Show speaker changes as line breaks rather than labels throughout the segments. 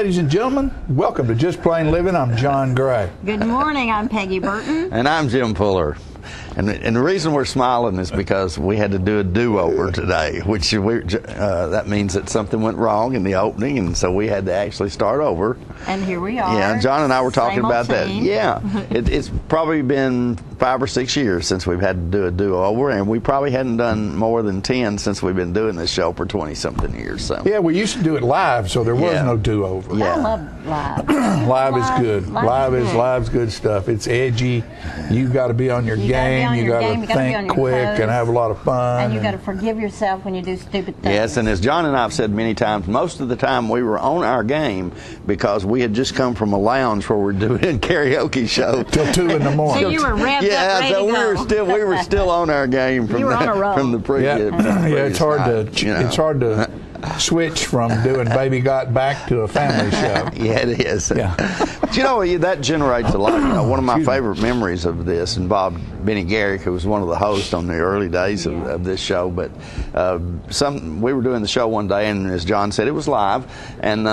ladies and gentlemen. Welcome to Just Plain Living. I'm John Gray.
Good morning. I'm Peggy Burton.
And I'm Jim Fuller. And the reason we're smiling is because we had to do a do-over today, which that means that something went wrong in the opening, and so we had to actually start over.
And here we are.
Yeah, John and I were talking
Same
about that.
team.
Yeah, it's probably been 5 or 6 years since we've had to do a do-over, and we probably hadn't done more than 10 since we've been doing this show for 20-something years. So.
Yeah, we used to do it live, so there was no do-over.
Yeah.
I love live.
Live is good. Live's good stuff. It's edgy. You got to be on your game. You got to think quick and have a lot of fun.
And you got to forgive yourself when you do stupid things.
Yes, and as John and I have said many times, most of the time we were on our game because we had just come from a lounge where we're doing a karaoke show
till 2 in the morning.
So you were revved up, ready
so
to go.
we were still on our game from the previous.
It's hard to switch from doing Baby Got Back to a family show.
Yeah, it is.
Yeah.
But that generates a lot. One of my favorite memories of this involved Benny Garrick, who was one of the hosts on the early days of this show. But we were doing the show one day, and as John said, it was live, and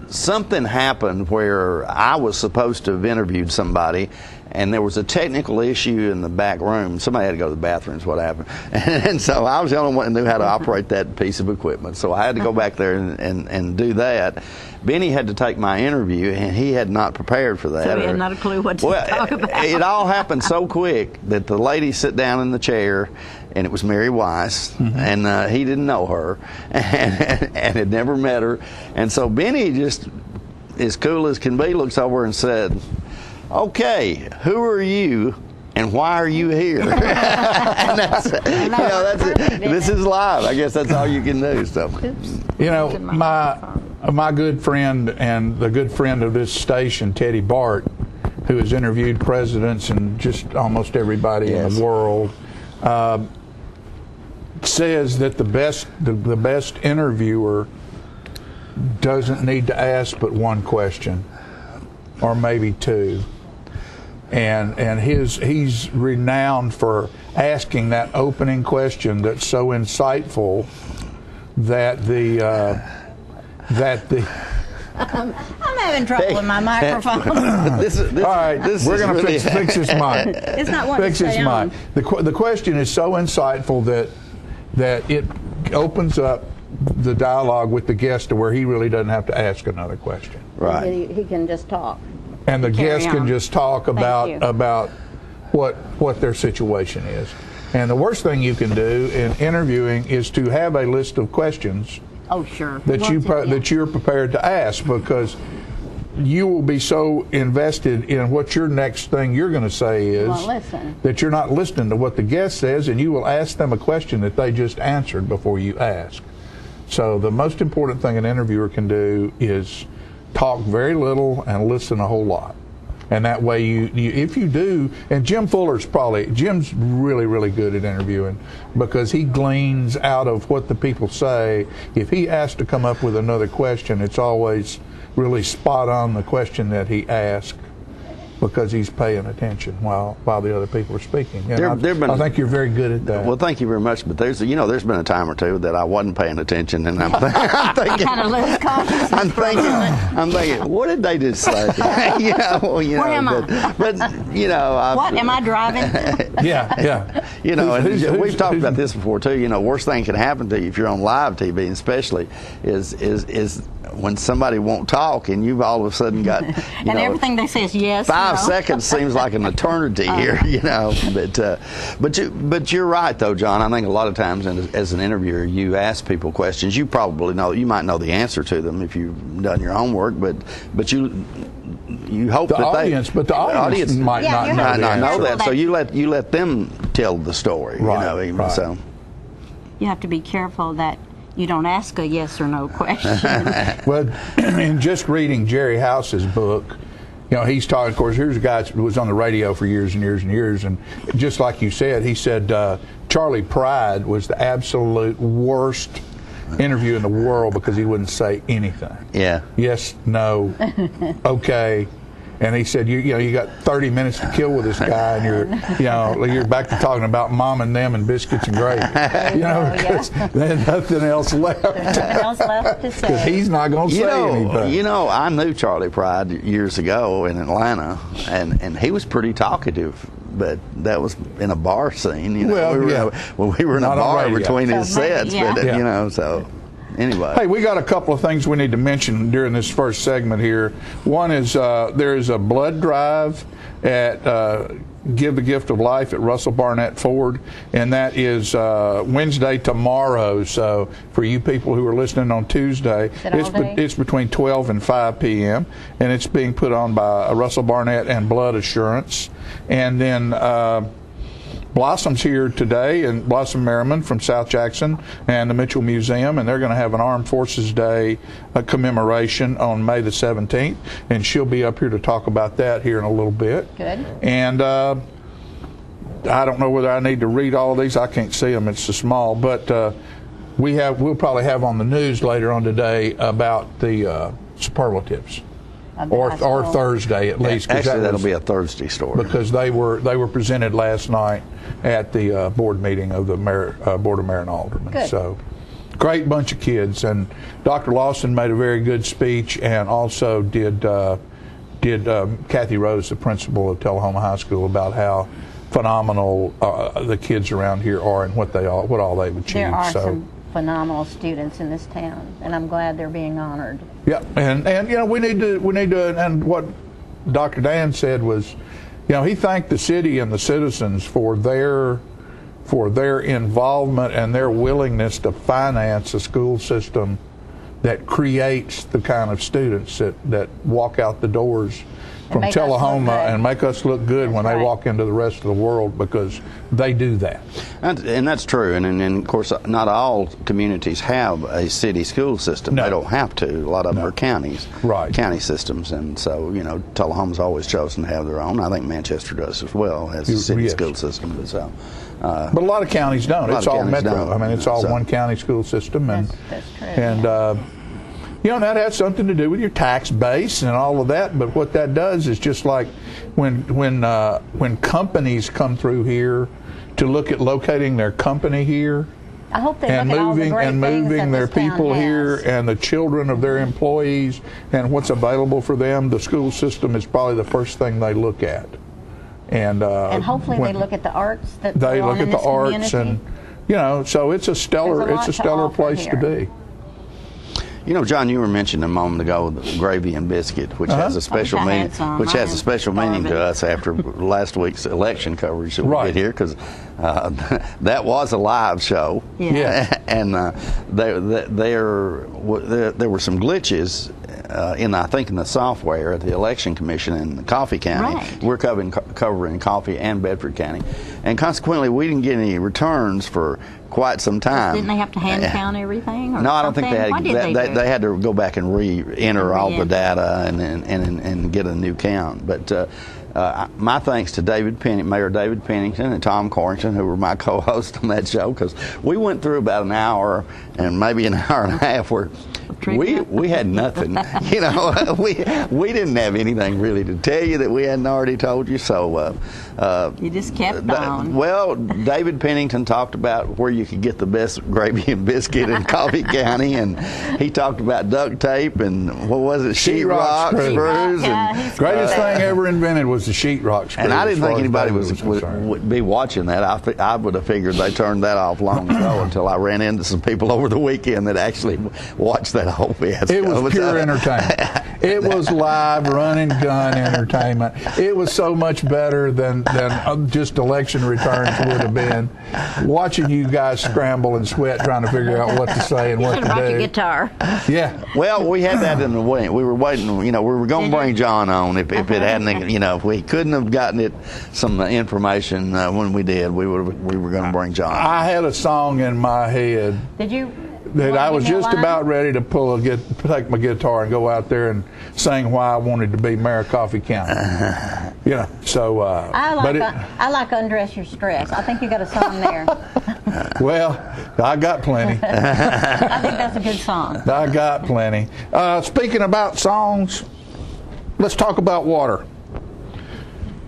something happened where I was supposed to have interviewed somebody, and there was a technical issue in the back room. Somebody had to go to the bathroom is what happened. And so I was the only one who knew how to operate that piece of equipment. So I had to go back there and do that. Benny had to take my interview, and he had not prepared for that.
So he had not a clue what to talk about.
It all happened so quick that the lady sat down in the chair, and it was Mary Weiss, and he didn't know her and had never met her. And so Benny, just as cool as can be, looks over and said, "Okay, who are you and why are you here?" And that's it. This is live. I guess that's all you can do. So,
my good friend and the good friend of this station, Teddy Bart, who has interviewed presidents and just almost everybody in the world, says that the best interviewer doesn't need to ask but one question, or maybe two. And he's renowned for asking that opening question that's so insightful that
I'm having trouble with my microphone.
All right, we're going to fix this mic.
It's not wanting to stay on.
The question is so insightful that it opens up the dialogue with the guest to where he really doesn't have to ask another question.
Right.
He can just talk.
And the guest can just talk about what their situation is. And the worst thing you can do in interviewing is to have a list of questions.
Oh, sure.
That you're prepared to ask, because you will be so invested in what your next thing you're going to say is that you're not listening to what the guest says, and you will ask them a question that they just answered before you ask. So the most important thing an interviewer can do is talk very little and listen a whole lot. And that way if you do, and Jim's really, really good at interviewing, because he gleans out of what the people say. If he asks to come up with another question, it's always really spot on the question that he asked, because he's paying attention while the other people are speaking. And I think you're very good at that.
Well, thank you very much. But there's been a time or two that I wasn't paying attention, and I'm thinking, I'm thinking, what did they just say?
Where am I?
But
what am I driving?
Yeah.
We've talked about this before too. Worst thing can happen to you if you're on live TV, and especially is when somebody won't talk and you've all of a sudden got
and everything they say is yes.
5 seconds seems like an eternity here, But you're right though, John. I think a lot of times as an interviewer, you ask people questions you probably know. You might know the answer to them if you've done your homework, but you hope
the audience might not know
that. So you let them tell the story,
right.
So
you have to be careful that you don't ask a yes or no question.
Well, in just reading Jerry House's book, he's talking, of course, here's a guy who was on the radio for years and years and years, and just like you said, he said Charlie Pride was the absolute worst interview in the world because he wouldn't say anything.
Yeah.
Yes, no, okay. And he said, you know, you got 30 minutes to kill with this guy, and you're back to talking about mom and them and biscuits and gravy. Because there's nothing else left.
There's nothing else left to say.
Because he's not going to say anything.
You know, I knew Charlie Pride years ago in Atlanta, and he was pretty talkative. But that was in a bar scene. You know, we were in a bar between his sets. But you know, so. Anyway.
Hey, we got a couple of things we need to mention during this first segment here. One is there is a blood drive at Give the Gift of Life at Russell Barnett Ford, and that is Wednesday tomorrow. So for you people who are listening on Tuesday, it's between 12 and 5 p.m., and it's being put on by Russell Barnett and Blood Assurance. And then Blossom's here today, and Blossom Merriman from South Jackson and the Mitchell Museum, and they're going to have an Armed Forces Day commemoration on May the 17th, and she'll be up here to talk about that here in a little bit.
Good.
And I don't know whether I need to read all of these. I can't see them; it's so small. But we'll probably have on the news later on today about the superlatives. Or Thursday at least.
Actually, that'll be a Thursday story
because they were presented last night at the board meeting of the Board of Mayor and Aldermen.
Good.
So, great bunch of kids, and Dr. Lawson made a very good speech, and also did Kathy Rose, the principal of Tullahoma High School, about how phenomenal the kids around here are and what all they've achieved.
There are some phenomenal students in this town, and I'm glad they're being honored.
Yeah, and you know we need to and what Dr. Dan said was, you know, he thanked the city and the citizens for their involvement and their willingness to finance a school system that creates the kind of students that walk out the doors from Tullahoma and make us look good when they walk into the rest of the world, because they do that.
And that's true. And of course, not all communities have a city school system.
No.
They don't have to. A lot of them are counties, county systems. And so, you know, Tullahoma's always chosen to have their own. I think Manchester does as well, as a city school system. But,
but a lot of counties don't. It's all metro. I mean, it's all one county school system. And,
that's true.
And, you know, that has something to do with your tax base and all of that. But what that does is just like when companies come through here to look at locating their company here,
I hope they
and
look at all the
moving
great
and
things
moving
that
their
this town
people
has.
here and the children of their employees and what's available for them. The school system is probably the first thing they look at. And
hopefully they look at the arts that
they look at the arts
community.
and, you know, so it's a stellar place to be.
You know, John, you were mentioning a moment ago the gravy and biscuit, which has a special meaning, to us after last week's election coverage that we did here, because that was a live show.
Yeah.
And there were some glitches in the software at the Election Commission in Coffee County.
Right.
We're covering Coffee and Bedford County, and consequently we didn't get any returns for quite some time.
Didn't they have to hand count everything? Or
no, I don't think they had.
What did
they had to go back and re-enter all the data and get a new count. But my thanks to Mayor David Pennington and Tom Corrington, who were my co-hosts on that show, because we went through about an hour and maybe an hour and a half where we had nothing. You know, we didn't have anything really to tell you that we hadn't already told you. So
you just kept on.
Well, David Pennington talked about where you could get the best gravy and biscuit in Coffee County, and he talked about duct tape and what was it, sheetrock screws. And
greatest thing ever invented was the sheetrock screw.
And I didn't think anybody would be watching that. I would have figured they turned that off long ago until I ran into some people over the weekend that actually watched that whole fiasco.
It was pure entertainment. It was live, run-and-gun entertainment. It was so much better than just election returns would have been. Watching you guys scramble and sweat trying to figure out what to say and what to do.
Brought your guitar.
Yeah.
Well, we had that in the wing. We were waiting. You know, we were going to bring John on if it hadn't. You know, if we couldn't have gotten some information when we did, we were going to bring John.
I had a song in my head.
Did you?
That I was just about ready to take my guitar and go out there and sing why I wanted to be mayor of Coffee County. You know, so.
I like Undress Your Stress. I think you got a song there.
Well, I got plenty.
I think that's a good song.
I got plenty. Speaking about songs, let's talk about water.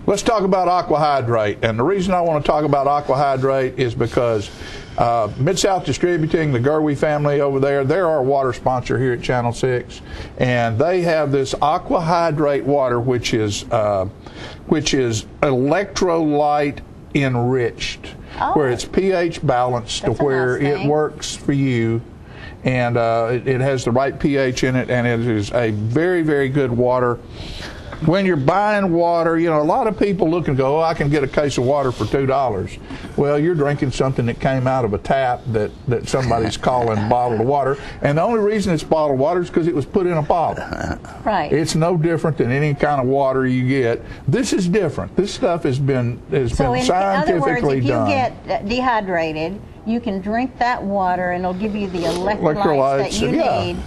Let's talk about Aquahydrate. And the reason I want to talk about Aquahydrate is because Mid-South Distributing, the Gerwe family over there, they're our water sponsor here at Channel 6. And they have this Aquahydrate water, which is electrolyte enriched, where it's pH balanced to where it works for you. And it has the right pH in it, and it is a very, very good water. When you're buying water, you know, a lot of people look and go, oh, I can get a case of water for $2. Well, you're drinking something that came out of a tap that somebody's calling bottled water. And the only reason it's bottled water is because it was put in a bottle.
Right.
It's no different than any kind of water you get. This is different. This stuff has been scientifically done.
So in other words, if you get dehydrated, you can drink that water and it'll give you the electrolytes that you need.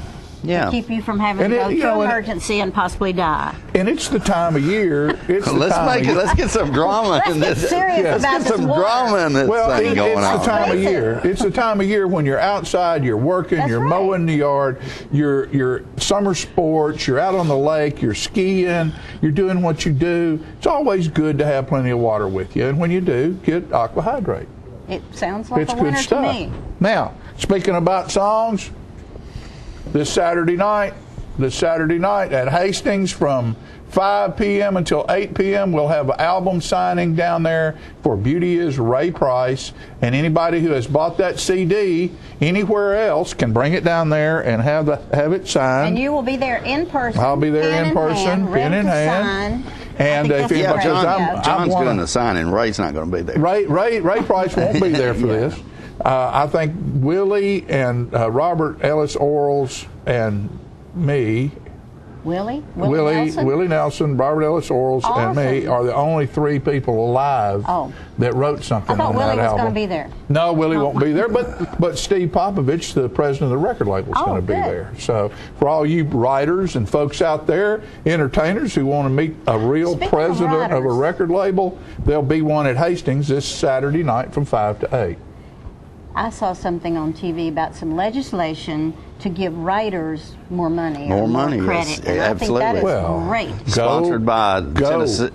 Yeah.
To keep you from having to go to emergency and possibly die.
And it's the time of year.
Let's get some drama in this.
Let's get
some drama in this thing going on.
It's the time of year. It's the time of year when you're outside, you're working, you're mowing the yard, you're summer sports, you're out on the lake, you're skiing, you're doing what you do. It's always good to have plenty of water with you. And when you do, get Aquahydrate.
It sounds like
it's
a winner
good stuff.
to me.
Now, speaking about songs, this Saturday night at Hastings from 5 p.m. until 8 p.m. we'll have an album signing down there for Beauty is Ray Price, and anybody who has bought that CD anywhere else can bring it down there and have it signed.
And you will be there in person.
I'll be there in person, pen in hand. And if
John's doing the signing, Ray's not going to be there.
Ray Price won't be there for this. I think Willie and Robert Ellis Orles and me,
Willie
Nelson, Robert Ellis Orles, and me are the only 3 people alive that wrote something on that album.
I thought Willie was going to be there.
No, Willie won't be there, but Steve Popovich, the president of the record label, is going to be there. So for all you writers and folks out there, entertainers who want to meet a real president of a record label, there'll be one at Hastings this Saturday night from 5 to 8.
I saw something on TV about some legislation to give writers more money.
More money,
credit.
yes,
and
absolutely.
I think that is great.
Sponsored by Tennessee,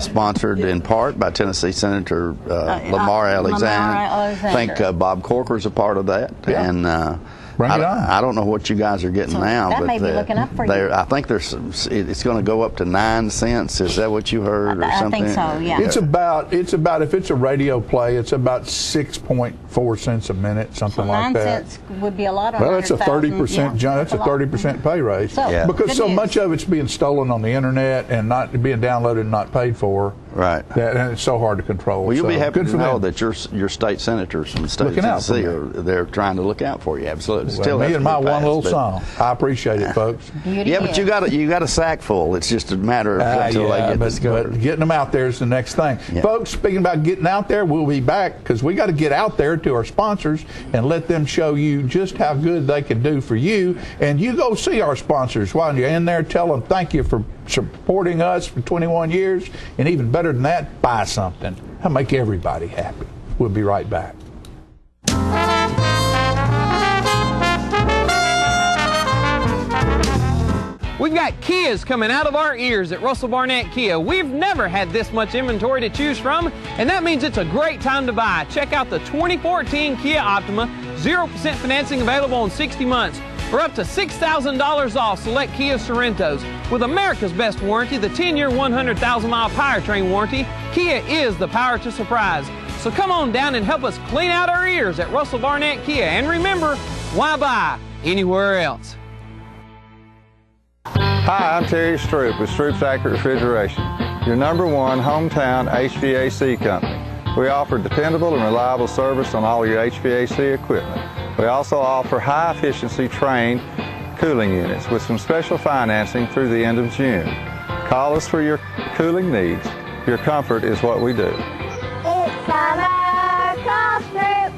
sponsored in part by Tennessee Senator Lamar Alexander. I think Bob Corker's a part of that, and.
Bring it on.
I don't know what you guys are getting now,
that
but
may be looking up for you.
I think it's going to go up to 9 cents. Is that what you heard, or something?
I think so. Yeah.
It's about if it's a radio play, it's about 6.4 cents a minute, something like that. 9 cents
would be a lot on.
Well, that's a 30%. That's a 30% pay raise. Because so much of it's being stolen on the internet and not being downloaded and not paid for.
Right.
And it's so hard to control.
Well, you'll be happy to know that your state senators from the state of Tennessee they're trying to look out for you. Absolutely.
Well, me and my one little song. I appreciate it, folks.
Yeah, but you got a sack full. It's just a matter of until they get discovered.
But getting them out there is the next thing. Yeah. Folks, speaking about getting out there, we'll be back because we got to get out there to our sponsors and let them show you just how good they can do for you. And you go see our sponsors while you're in there. Tell them thank you for supporting us for 21 years. And even better than that, buy something. That'll make everybody happy. We'll be right back.
We've got Kias coming out of our ears at Russell Barnett Kia. We've never had this much inventory to choose from, and that means it's a great time to buy. Check out the 2014 Kia Optima, 0% financing available in 60 months, for up to $6,000 off select Kia Sorrentos. With America's best warranty, the 10-year, 100,000-mile powertrain warranty, Kia is the power to surprise. So come on down and help us clean out our ears at Russell Barnett Kia. And remember, why buy anywhere else?
Hi, I'm Terry Stroop with Stroop's Accurate Refrigeration, your #1 hometown HVAC company. We offer dependable and reliable service on all your HVAC equipment. We also offer high-efficiency trained cooling units with some special financing through the end of June. Call us for your cooling needs. Your comfort is what we do.
It's summer, call Stroop.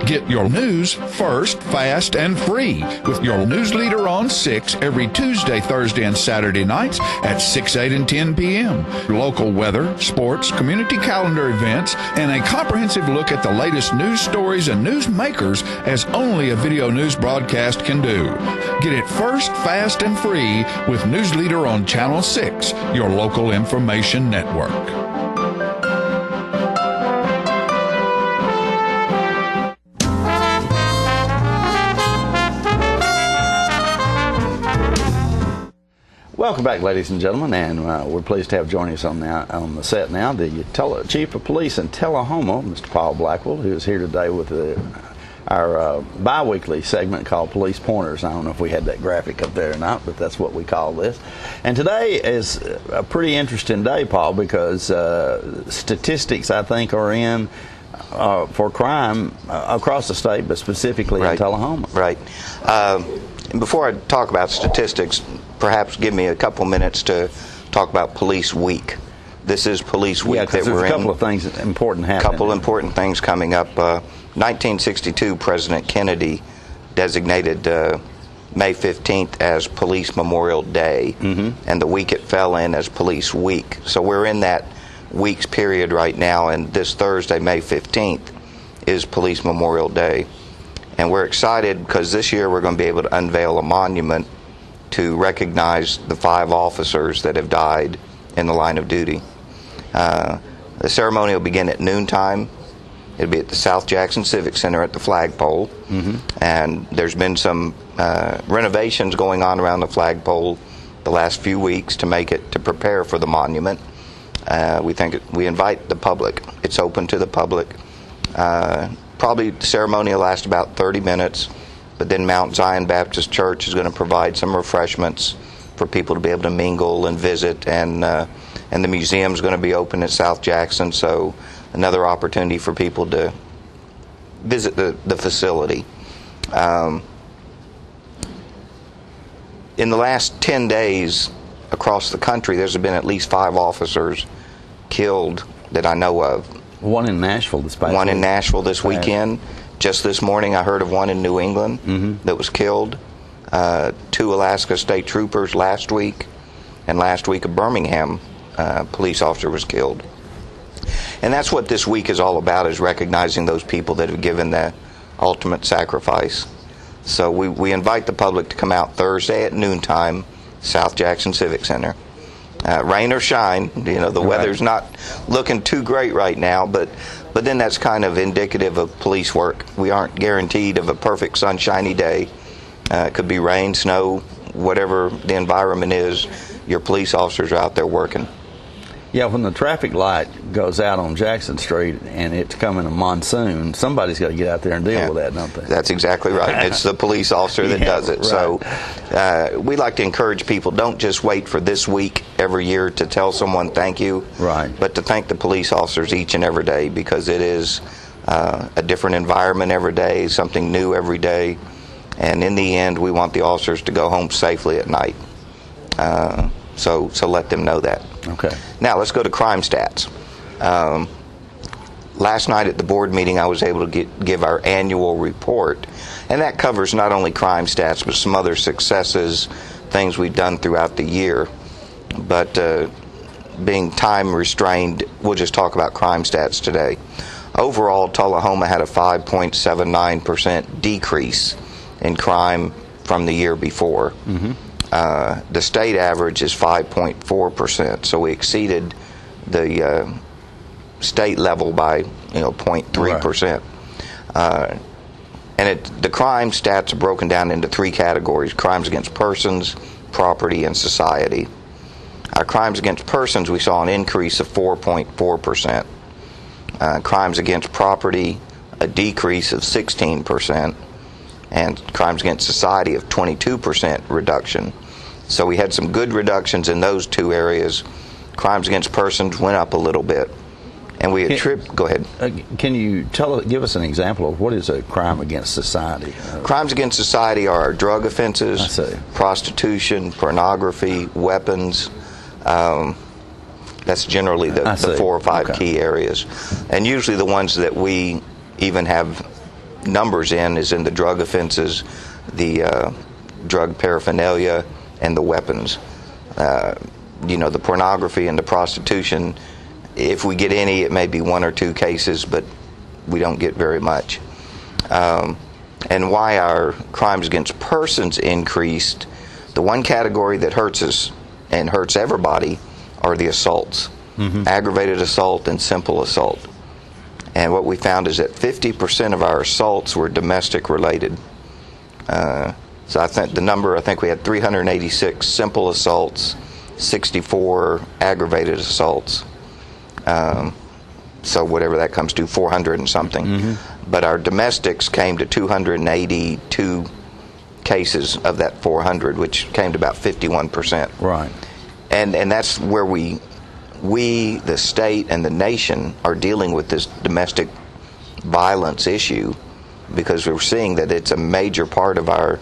Get Your news first, fast, and free with your news leader on 6 every Tuesday, Thursday, and Saturday nights at 6, 8, and 10 p.m. Local weather, sports, community calendar events, and a comprehensive look at the latest news stories and news makers as only a video news broadcast can do. Get it first, fast, and free with News Leader on Channel 6, your local information network.
Welcome back, ladies and gentlemen, and we're pleased to have joining us on the set now the Chief of Police in Tullahoma, Mr. Paul Blackwell, who is here today with our bi-weekly segment called Police Pointers. I don't know if we had that graphic up there or not, but that's what we call this. And today is a pretty interesting day, Paul, because statistics, I think, are in for crime across the state, but specifically in Tullahoma.
Right. Before I talk about statistics, perhaps give me a couple minutes to talk about Police Week. This is Police Week that we're in.
There's a couple of things important happening.
A couple important things coming up. 1962, President Kennedy designated May 15th as Police Memorial Day, and the week it fell in as Police Week. So we're in that week's period right now, and this Thursday, May 15th, is Police Memorial Day. And we're excited because this year we're going to be able to unveil a monument to recognize the 5 officers that have died in the line of duty. The ceremony will begin at noontime. It'll be at the South Jackson Civic Center at the flagpole. And there's been some renovations going on around the flagpole the last few weeks to prepare for the monument. We invite the public. It's open to the public. Probably the ceremony will last about 30 minutes, but then Mount Zion Baptist Church is going to provide some refreshments for people to be able to mingle and visit, and the museum is going to be open at South Jackson, so another opportunity for people to visit the facility. In the last 10 days across the country, there's been at least 5 officers killed that I know of.
One in Nashville this past week.
One in Nashville this weekend. Just this morning I heard of one in New England that was killed. 2 Alaska State Troopers last week. And last week a Birmingham police officer was killed. And that's what this week is all about, is recognizing those people that have given the ultimate sacrifice. So we invite the public to come out Thursday at noontime, South Jackson Civic Center. Rain or shine, the weather's not looking too great right now, but then that's kind of indicative of police work. We aren't guaranteed of a perfect sunshiny day. It could be rain, snow, whatever the environment is, your police officers are out there working.
Yeah, when the traffic light goes out on Jackson Street and it's coming a monsoon, somebody's got to get out there and deal with that, don't they?
That's exactly right. It's the police officer that does it. Right. So we like to encourage people, don't just wait for this week every year to tell someone thank you, but to thank the police officers each and every day, because it is a different environment every day, something new every day, and in the end we want the officers to go home safely at night. So let them know that.
Okay.
Now let's go to crime stats. Last night at the board meeting I was able to give our annual report, and that covers not only crime stats but some other successes, things we've done throughout the year. But being time restrained, we'll just talk about crime stats today. Overall, Tullahoma had a 5.79% decrease in crime from the year before. The state average is 5.4%, so we exceeded the state level by 0.3%. And the crime stats are broken down into 3 categories: crimes against persons, property, and society. Our crimes against persons, we saw an increase of 4.4%. Crimes against property, a decrease of 16%, and crimes against society of 22% reduction. So we had some good reductions in those 2 areas. Crimes against persons went up a little bit. And we go ahead.
Can you give us an example of what is a crime against society?
Crimes against society are drug offenses, prostitution, pornography, weapons. That's generally the 4 or 5 key areas. And usually the ones that we even have numbers in is in the drug offenses, the drug paraphernalia, and the weapons. The pornography and the prostitution, if we get any, it may be 1 or 2 cases, but we don't get very much. And why our crimes against persons increased, the one category that hurts us and hurts everybody are the assaults. Aggravated assault and simple assault. And what we found is that 50% of our assaults were domestic related. So I think we had 386 simple assaults, 64 aggravated assaults. So whatever that comes to, 400 and something. But our domestics came to 282 cases of that 400, which came to about 51%.
Right.
And that's where we, the state and the nation, are dealing with this domestic violence issue, because we're seeing that it's a major part of our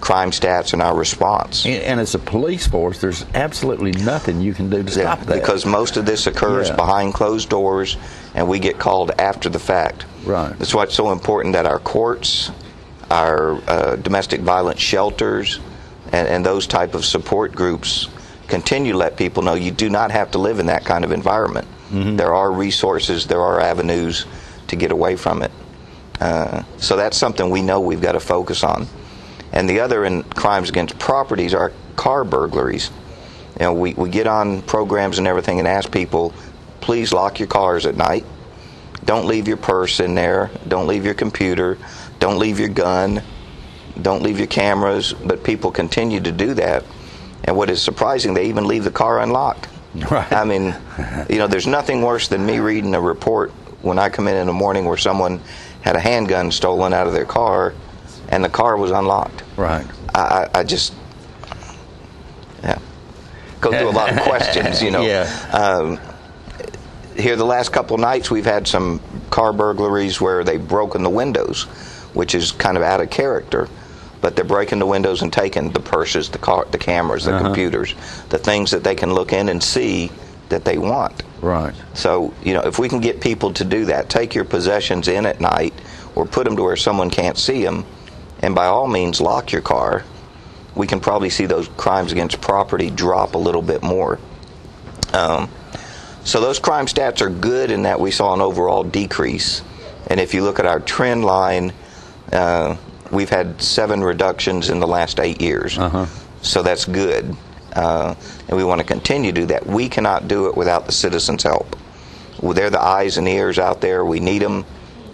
crime stats and our response.
And as a police force, there's absolutely nothing you can do to stop that.
Because most of this occurs behind closed doors, and we get called after the fact.
Right.
That's why it's so important that our courts, our domestic violence shelters, and those type of support groups continue to let people know you do not have to live in that kind of environment. There are resources, there are avenues to get away from it. So that's something we know we've got to focus on. And the other in crimes against properties are car burglaries. We get on programs and everything and ask people, please lock your cars at night. Don't leave your purse in there. Don't leave your computer. Don't leave your gun. Don't leave your cameras. But people continue to do that. And what is surprising, they even leave the car unlocked.
Right.
I mean, there's nothing worse than me reading a report when I come in the morning where someone had a handgun stolen out of their car and the car was unlocked.
Right.
I just go through a lot of questions, Here the last couple of nights we've had some car burglaries where they've broken the windows, which is kind of out of character. But they're breaking the windows and taking the purses, the cameras, the computers, the things that they can look in and see that they want.
Right.
So, if we can get people to do that, take your possessions in at night or put them to where someone can't see them, and by all means lock your car, we can probably see those crimes against property drop a little bit more. So those crime stats are good in that we saw an overall decrease. And if you look at our trend line, we've had 7 reductions in the last 8 years. So that's good. And we want to continue to do that. We cannot do it without the citizens' help. Well, they're the eyes and ears out there. We need them.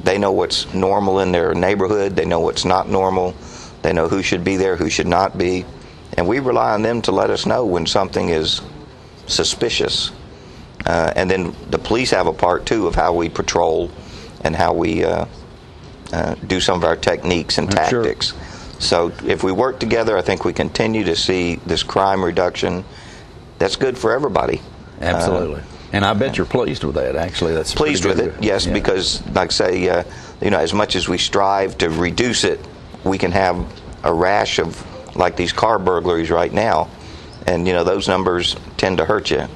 They know what's normal in their neighborhood. They know what's not normal. They know who should be there, who should not be. And we rely on them to let us know when something is suspicious. And then the police have a part, too, of how we patrol and how we do some of our techniques and tactics. Sure. So if we work together, I think we continue to see this crime reduction. That's good for everybody.
Absolutely. And I bet you're pleased with that, actually. That's
pleased with it, yes, because, like I say, as much as we strive to reduce it, we can have a rash of, like these car burglaries right now, and, those numbers tend to hurt you.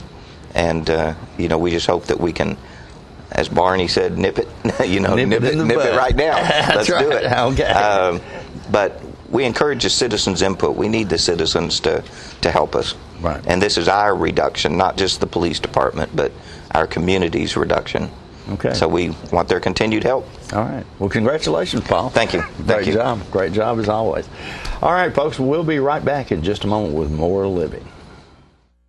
And, we just hope that we can, as Barney said, nip it, nip it right now. Let's do it.
Okay.
But we encourage the citizens' input. We need the citizens to help us.
Right.
And this is our reduction, not just the police department, but our community's reduction.
Okay.
So we want their continued help.
All right. Well, congratulations, Paul.
Thank you.
Great job. Great job as always. All right, folks, we'll be right back in just a moment with more Living.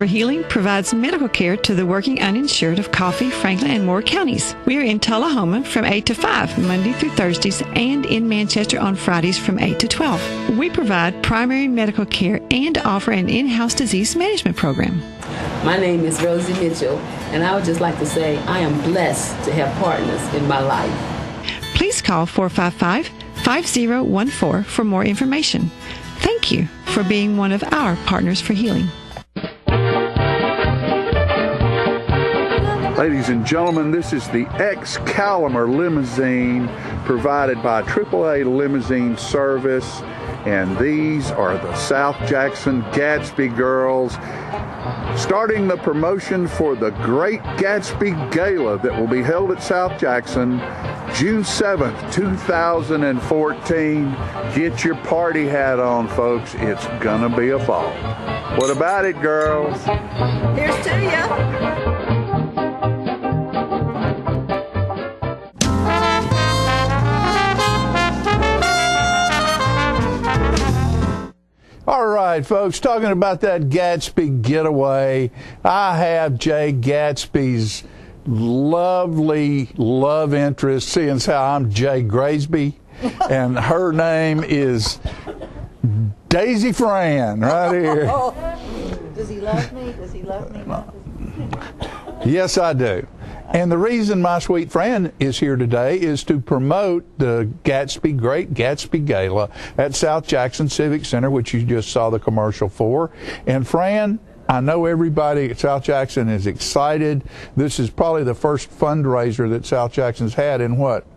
Healing provides medical care to the working uninsured of Coffee, Franklin, and Moore counties. We are in Tullahoma from 8 to 5, Monday through Thursdays, and in Manchester on Fridays from 8 to 12. We provide primary medical care and offer an in-house disease management program.
My name is Rosie Mitchell, and I would just like to say I am blessed to have partners in my life.
Please call 455-5014 for more information. Thank you for being one of our partners for healing.
Ladies and gentlemen, this is the Excalibur limousine provided by AAA Limousine Service, and these are the South Jackson Gatsby girls starting the promotion for the Great Gatsby Gala that will be held at South Jackson June 7th, 2014. Get your party hat on, folks. It's gonna be a ball. What about it, girls?
Here's to ya.
All right, folks, talking about that Gatsby getaway, I have Jay Gatsby's lovely love interest, seeing as how I'm Jay Graysby, and her name is Daisy Fran, right here.
Does he love me? Does he love me?
Yes, I do. And the reason my sweet Fran is here today is to promote the Great Gatsby Gala at South Jackson Civic Center, which you just saw the commercial for. And Fran, I know everybody at South Jackson is excited. This is probably the first fundraiser that South Jackson's had in what,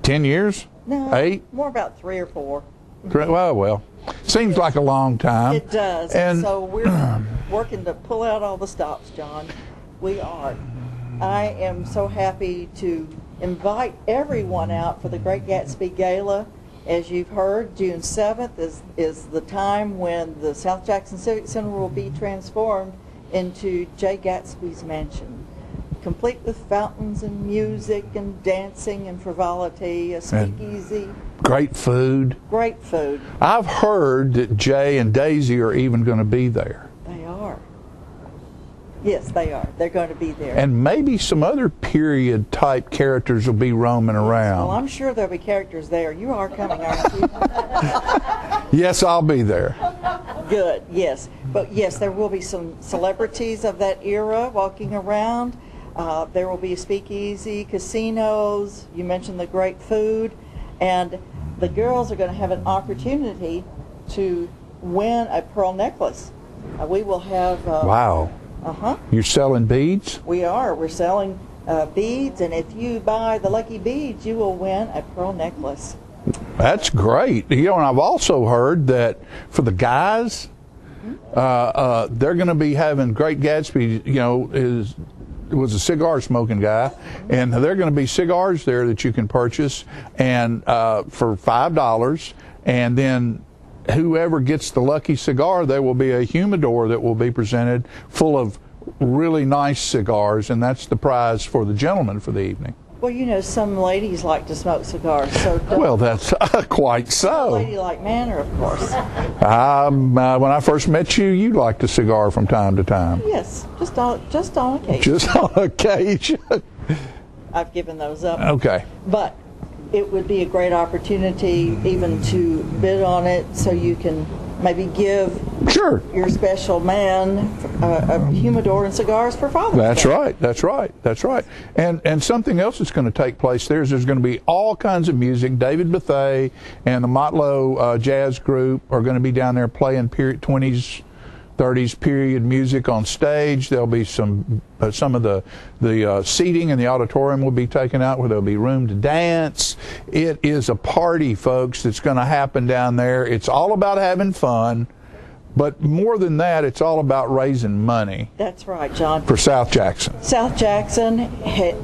10 years?
No,
8?
More about 3 or 4.
Well, seems like a long time.
It does. And so we're working to pull out all the stops, John. We are. I am so happy to invite everyone out for the Great Gatsby Gala. As you've heard, June 7th is the time when the South Jackson Civic Center will be transformed into Jay Gatsby's mansion, complete with fountains and music and dancing and frivolity, a speakeasy.
Great food.
Great food.
I've heard that Jay and Daisy are even going to be there.
They are. Yes, they are. They're going to be there.
And maybe some other period type characters will be roaming around.
Well, I'm sure there'll be characters there. You are coming, aren't you?
Yes, I'll be there.
Good, yes. But yes, there will be some celebrities of that era walking around. There will be a speakeasy, casinos. You mentioned the great food. And the girls are going to have an opportunity to win a pearl necklace. We will have...
Wow. You're selling beads?
We are. We're selling beads, and if you buy the lucky beads, you will win a pearl necklace.
That's great. You know, and I've also heard that for the guys, they're going to be having Great Gatsby, you know, was a cigar smoking guy, and they're going to be cigars there that you can purchase and for $5, and then whoever gets the lucky cigar, there will be a humidor that will be presented full of really nice cigars, and that's the prize for the gentleman for the evening.
Well, you know, some ladies like to smoke cigars, so
well, that's quite so.
A lady-like manner, of course.
When I first met you, you liked a cigar from time to time.
Yes, just on occasion.
Just on occasion.
I've given those up.
Okay.
But it would be a great opportunity even to bid on it, so you can maybe give your special man a humidor and cigars for Father's Day.
That's right. And something else that's going to take place there is there's going to be all kinds of music. David Bethea and the Motlow Jazz Group are going to be down there playing 20s, 30s period music on stage. There'll be some of the seating in the auditorium will be taken out where there'll be room to dance. It is a party, folks, that's going to happen down there. It's all about having fun, but more than that, it's all about raising money.
That's right, John.
For South Jackson.
South Jackson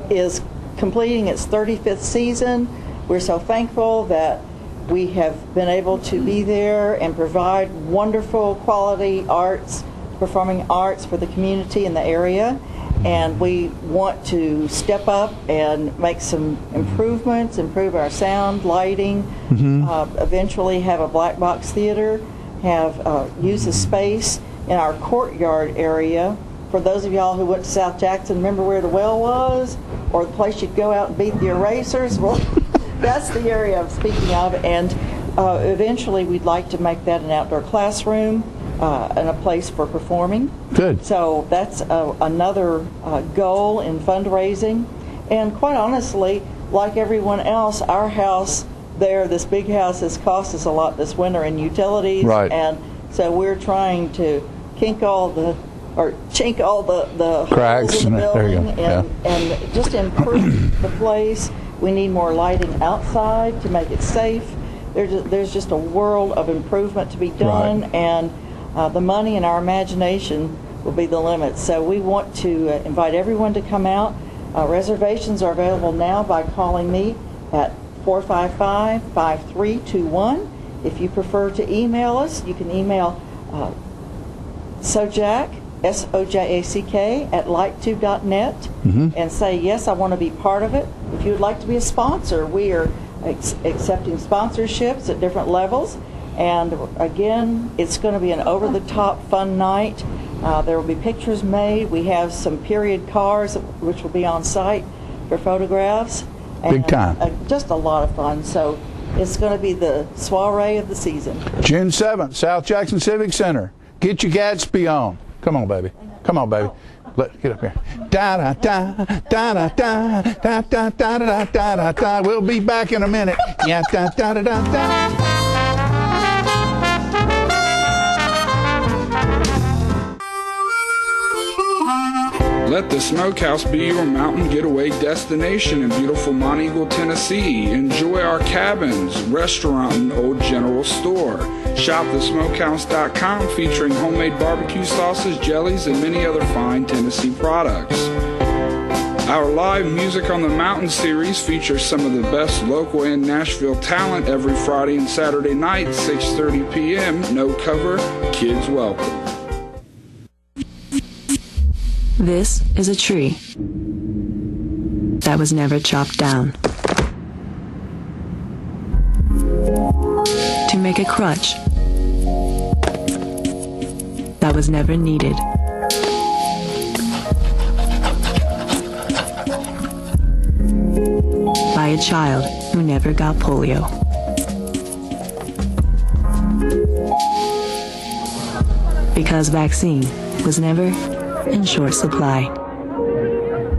is completing its 35th season. We're so thankful that we have been able to be there and provide wonderful quality arts, performing arts for the community in the area. And we want to step up and make some improvements, improve our sound, lighting, eventually have a black box theater, use the space in our courtyard area. For those of y'all who went to South Jackson, remember where the well was? Or the place you'd go out and beat the erasers? Well, that's the area I'm speaking of, and eventually we'd like to make that an outdoor classroom and a place for performing.
Good.
So that's another goal in fundraising. And quite honestly, like everyone else, our house there, this big house, has cost us a lot this winter in utilities.
Right.
And so we're trying to chink all the
cracks
in the building
and
just improve the place. We need more lighting outside to make it safe. There's just a world of improvement to be done, and the money and our imagination will be the limit. So we want to invite everyone to come out. Reservations are available now by calling me at 455-5321. If you prefer to email us, you can email Sojack, SOJACK, at lighttube.net and say, yes, I want to be part of it. If you would like to be a sponsor, we are accepting sponsorships at different levels. And again, it's going to be an over-the-top fun night. There will be pictures made. We have some period cars which will be on site for photographs. And,
big time.
Just a lot of fun. So it's going to be the soiree of the season.
June 7th, South Jackson Civic Center. Get your Gatsby on. Come on, baby. Come on, baby. Get up here. Da da da da da da da da da da da da. We'll be back in a minute. Yeah, da da da da da.
Let the Smokehouse be your mountain getaway destination in beautiful Monteagle, Tennessee. Enjoy our cabins, restaurant, and old general store. Shop thesmokehouse.com featuring homemade barbecue sauces, jellies, and many other fine Tennessee products. Our live Music on the Mountain series features some of the best local and Nashville talent every Friday and Saturday night, 6:30 p.m. No cover, kids welcome.
This is a tree that was never chopped down to make a crutch that was never needed. By a child who never got polio. Because vaccine was never in short supply.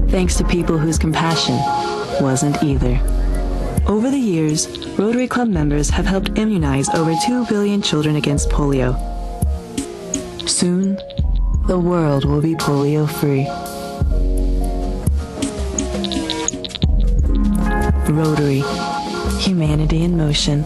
Thanks to people whose compassion wasn't either. Over the years, Rotary Club members have helped immunize over 2 billion children against polio. Soon, the world will be polio-free. Rotary, humanity in motion.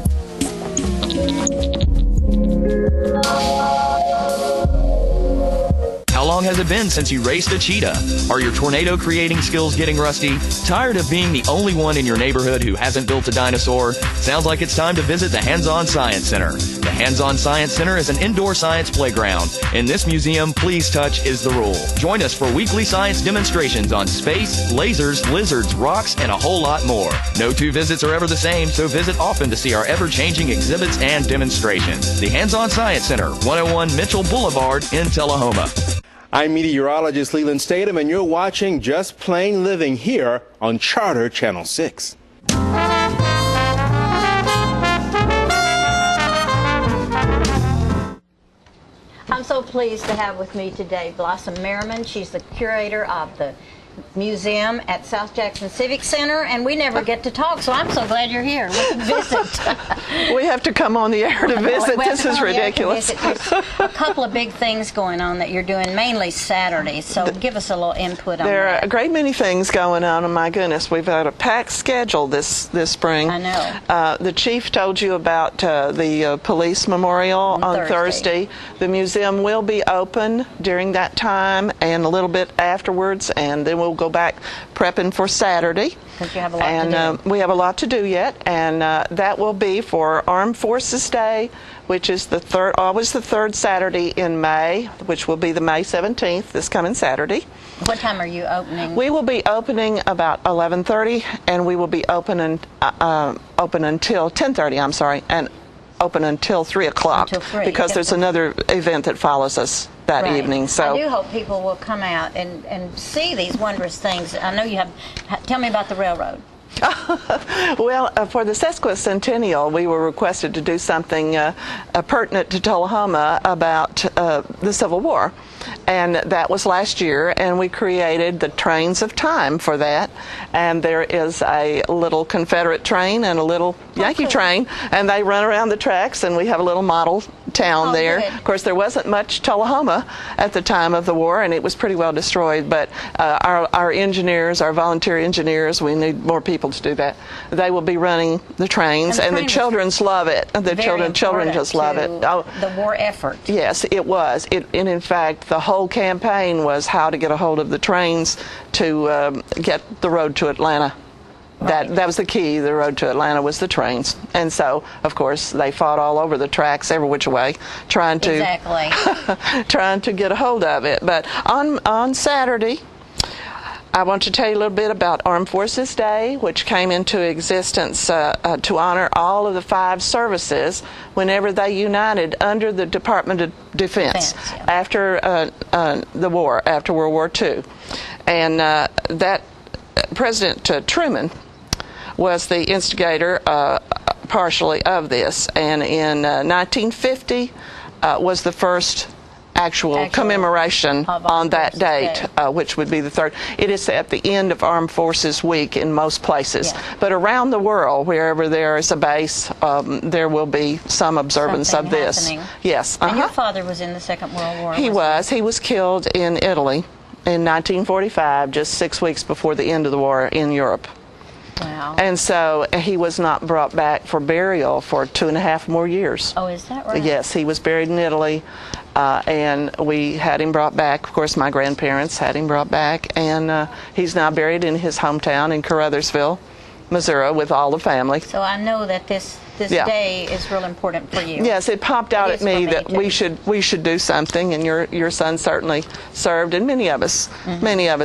How long has it been since you raced a cheetah? Are your tornado creating skills getting rusty? Tired of being the only one in your neighborhood who hasn't built a dinosaur? Sounds like it's time to visit the Hands-On Science Center. The Hands-On Science Center is an indoor science playground. In this museum, please touch is the rule. Join us for weekly science demonstrations on space, lasers, lizards, rocks, and a whole lot more. No two visits are ever the same, so visit often to see our ever-changing exhibits and demonstrations. The Hands-On Science Center, 101 Mitchell Boulevard in Tullahoma.
I'm meteorologist Leland Statham, and you're watching Just Plain Living here on Charter Channel 6.
I'm so pleased to have with me today Blossom Merriman. She's the curator of the museum at South Jackson Civic Center, and we never get to talk, so I'm so glad you're here. We can visit.
We have to come on the air to visit. This is ridiculous.
There's a couple of big things going on that you're doing, mainly Saturdays, so give us a little input on that.
There are a great many things going on, and my goodness, we've had a packed schedule this spring.
I know.
The chief told you about the police memorial on Thursday. The museum will be open during that time and a little bit afterwards, and then we'll go back prepping for Saturday.
Because you have a lot to do.
We have a lot to do yet, and that will be for Armed Forces Day, which is always the third Saturday in May, which will be the May 17th, this coming Saturday.
What time are you opening?
We will be opening about 11:30, and we will be open until 10:30. I'm sorry, and open until 3 o'clock because there's another event that follows us that evening. So
I do hope people will come out and see these wondrous things. I know you have. Tell me about the railroad.
Well, for the sesquicentennial, we were requested to do something pertinent to Tullahoma about the Civil War. And that was last year, and we created the Trains of Time for that. And there is a little Confederate train and a little Yankee train, and they run around the tracks, and we have a little model town there.
Good.
Of course, there wasn't much Tullahoma at the time of the war, and it was pretty well destroyed, but our engineers, our volunteer engineers, we need more people to do that. They will be running the trains, and the children love it. The children just love it.
Oh, the war effort.
Yes, it was. And in fact, the whole campaign was how to get a hold of the trains to get the road to Atlanta That was the key. The road to Atlanta was the trains. And so, of course, they fought all over the tracks, every which way, trying to get a hold of it. But on Saturday, I want to tell you a little bit about Armed Forces Day, which came into existence to honor all of the 5 services whenever they united under the Department of Defense after the war, after World War II. And that President Truman was the instigator partially of this. And in 1950 was the first actual commemoration on that date, which would be the 3rd. It is at the end of Armed Forces Week in most places. But around the world, wherever there is a base, there will be some observance of this.
Happening.
Yes.
And your father was in the Second World War.
He was. He was killed in Italy in 1945, just 6 weeks before the end of the war in Europe.
Wow.
And so he was not brought back for burial for 2.5 more years.
Oh, is that right?
Yes, he was buried in Italy, and we had him brought back. Of course, my grandparents had him brought back, and he's now buried in his hometown in Caruthersville, Missouri, with all the family.
So I know that this day is real important for you.
Yes, it popped out at me that we should do something, and your son certainly served, and many of us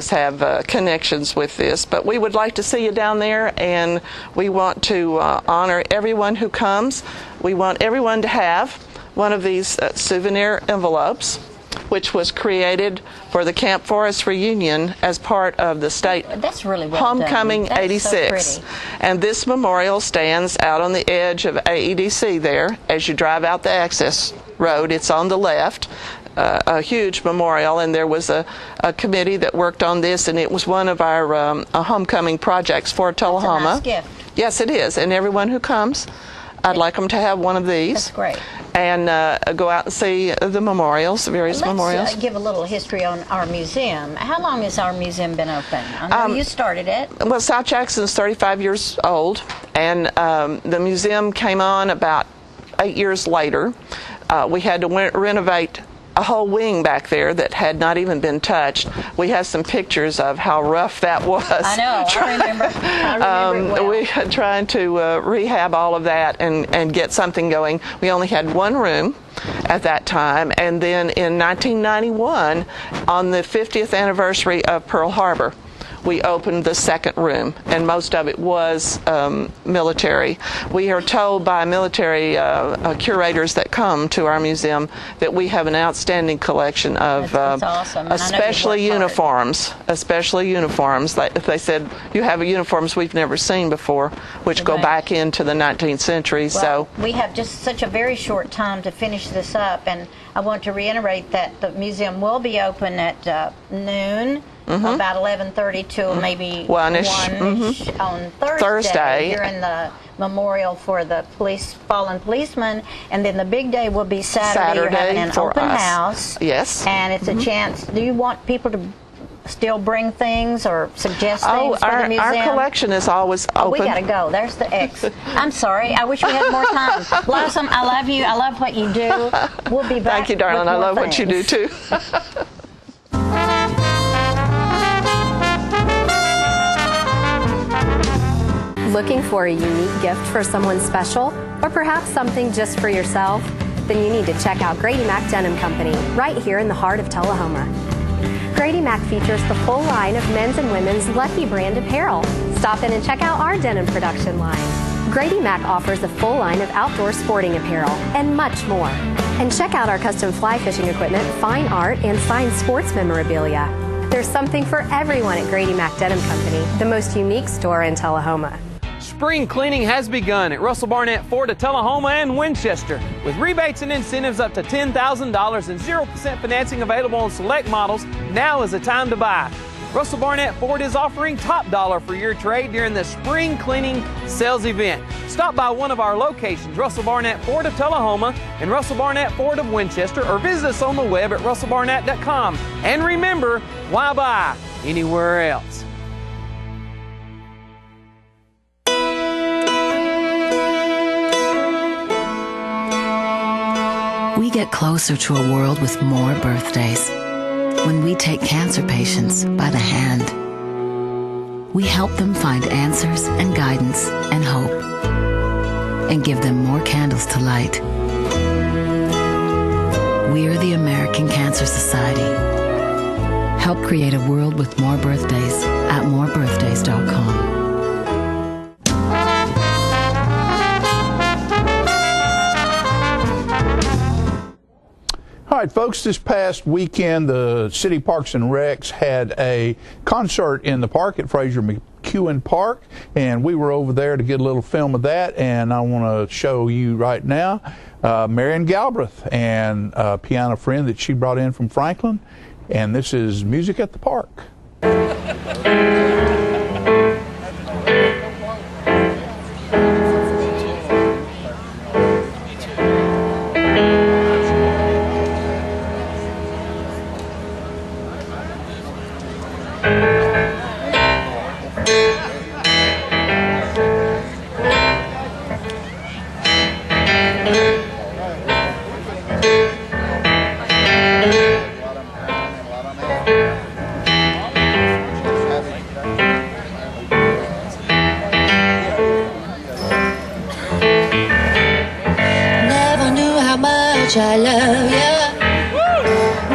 have connections with this. But we would like to see you down there, and we want to honor everyone who comes. We want everyone to have one of these souvenir envelopes, which was created for the Camp Forest reunion as part of the state Homecoming 86. And this memorial stands out on the edge of AEDC there as you drive out the access road. It's on the left. A huge memorial, and there was a committee that worked on this, and it was one of our homecoming projects for Tullahoma.
That's a nice gift.
Yes, it is. And everyone who comes, I'd like them to have one of these.
That's great.
And go out and see the memorials, the various memorials.
Let's give a little history on our museum. How long has our museum been open? I know you started it.
Well, South Jackson is 35 years old, and the museum came on about 8 years later. We had to renovate a whole wing back there that had not even been touched. We have some pictures of how rough that was.
I know. I remember it well.
We had trying to rehab all of that and get something going. We only had one room at that time, and then in 1991, on the 50th anniversary of Pearl Harbor, we opened the second room, and most of it was military. We are told by military curators that come to our museum that we have an outstanding collection of
awesome.
especially uniforms. Especially uniforms. They said you have uniforms we've never seen before, which go back into the 19th century.
Well, we have just such a very short time to finish this up, and I want to reiterate that the museum will be open at noon. About 11:30 to maybe 1-ish on Thursday during the memorial for the fallen policemen, and then the big day will be Saturday. You're having an open house.
Yes.
And it's a chance. Do you want people to still bring things or suggest things for the museum?
Our collection is always open.
We got to go. There's the X. I'm sorry. I wish we had more time. Blossom, I love you. I love what you do. We'll be back.
Thank you, darling. I love what you do, too.
Looking for a unique gift for someone special, or perhaps something just for yourself? Then you need to check out Grady Mac Denim Company, right here in the heart of Tullahoma. Grady Mac features the full line of men's and women's Lucky brand apparel. Stop in and check out our denim production line. Grady Mac offers a full line of outdoor sporting apparel and much more. And check out our custom fly fishing equipment, fine art, and signed sports memorabilia. There's something for everyone at Grady Mac Denim Company, the most unique store in Tullahoma.
Spring cleaning has begun at Russell Barnett Ford of Tullahoma and Winchester. With rebates and incentives up to $10,000 and 0% financing available on select models, now is the time to buy. Russell Barnett Ford is offering top dollar for your trade during the spring cleaning sales event. Stop by one of our locations, Russell Barnett Ford of Tullahoma and Russell Barnett Ford of Winchester, or visit us on the web at russellbarnett.com. And remember, why buy anywhere else?
We get closer to a world with more birthdays when we take cancer patients by the hand. we help them find answers and guidance and hope, and give them more candles to light. We're the American Cancer Society. Help create a world with more birthdays at morebirthdays.com.
All right, folks, this past weekend, the City Parks and Recs had a concert in the park at Fraser McEwen Park, and we were over there to get a little film of that, and I want to show you right now Marion Galbraith and a piano friend that she brought in from Franklin, and this is Music at the Park.
I love you.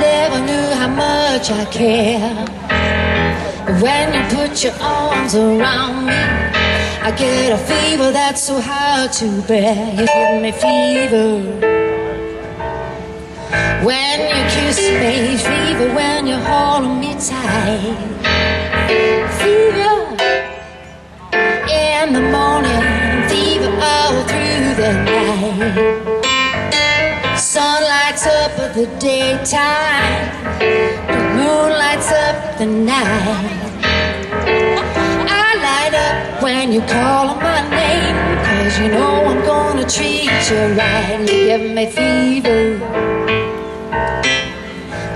Never knew how much I care. But when you put your arms around me, I get a fever that's so hard to bear. You give me fever when you kiss me, fever when you hold me tight, fever in the morning, fever all through the night. Sun lights up at the daytime, the moon lights up the night. I light up when you call my name, 'cause you know I'm gonna treat you right. You give me fever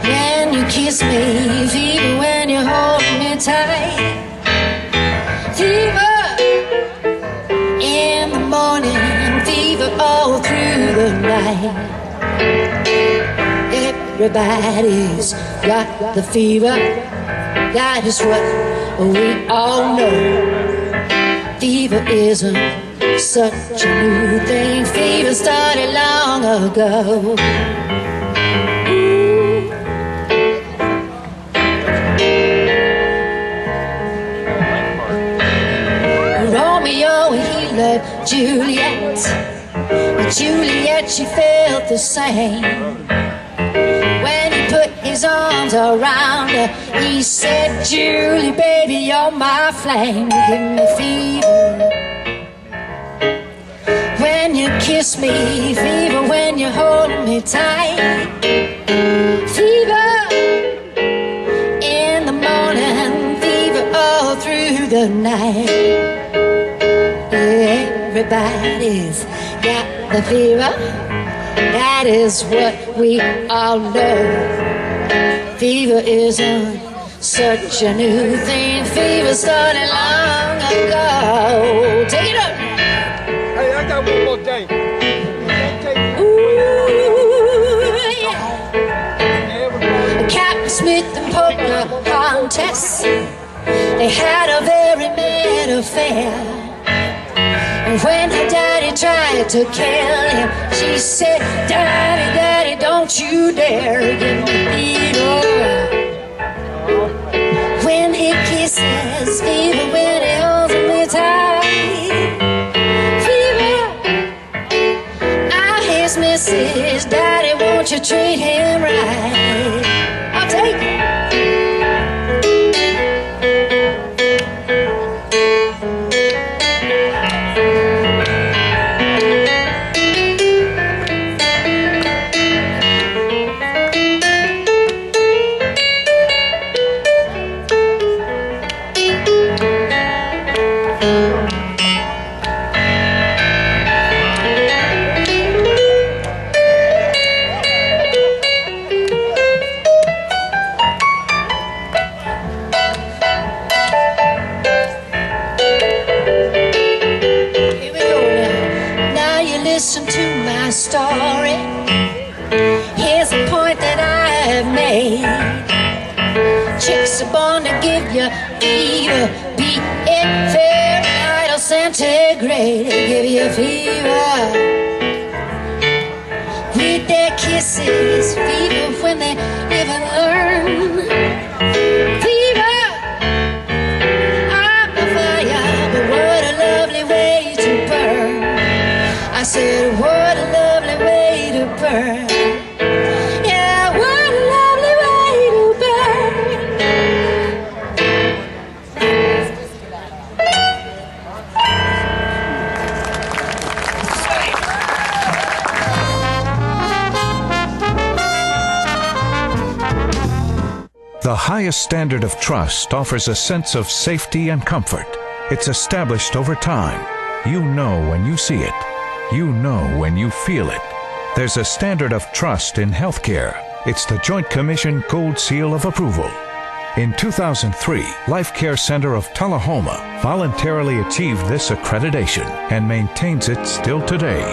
when you kiss me, fever when you hold me tight, fever in the morning, fever all through the night. Everybody's got the fever, that is what we all know. Fever isn't such a new thing, fever started long ago. Romeo, he loved Juliet, but Juliet, she felt the same. When he put his arms around her, he said, Julie, baby, you're my flame. You give me fever when you kiss me, fever when you hold me tight, fever in the morning, fever all through the night. Everybody's got the fever, that is what we all know. Fever isn't such a new thing, fever started long ago. Take it up.
Hey, I got one more thing.
Ooh, yeah. Captain Smith and Polka contest, they had a very mad affair. And when her daddy tried to kill him, she said, Daddy, Daddy, don't you dare give me fever when he kisses, fever when he holds me tight, fever. I his missus, Daddy, won't you treat him right? I'll take it. Listen to my story. Here's a point that I have made. Chicks are born to give you fever, be it Fahrenheit or centigrade, they give you fever. With their kisses, fever when they live and learn. Fever, I'm a fire, but what a lovely way to burn. I said, what a lovely way to burn. Yeah, what a lovely way to burn.
The highest standard of trust offers a sense of safety and comfort. It's established over time. You know when you see it. You know when you feel it. There's a standard of trust in healthcare. It's the Joint Commission Gold Seal of Approval. In 2003, Life Care Center of Tullahoma voluntarily achieved this accreditation and maintains it still today.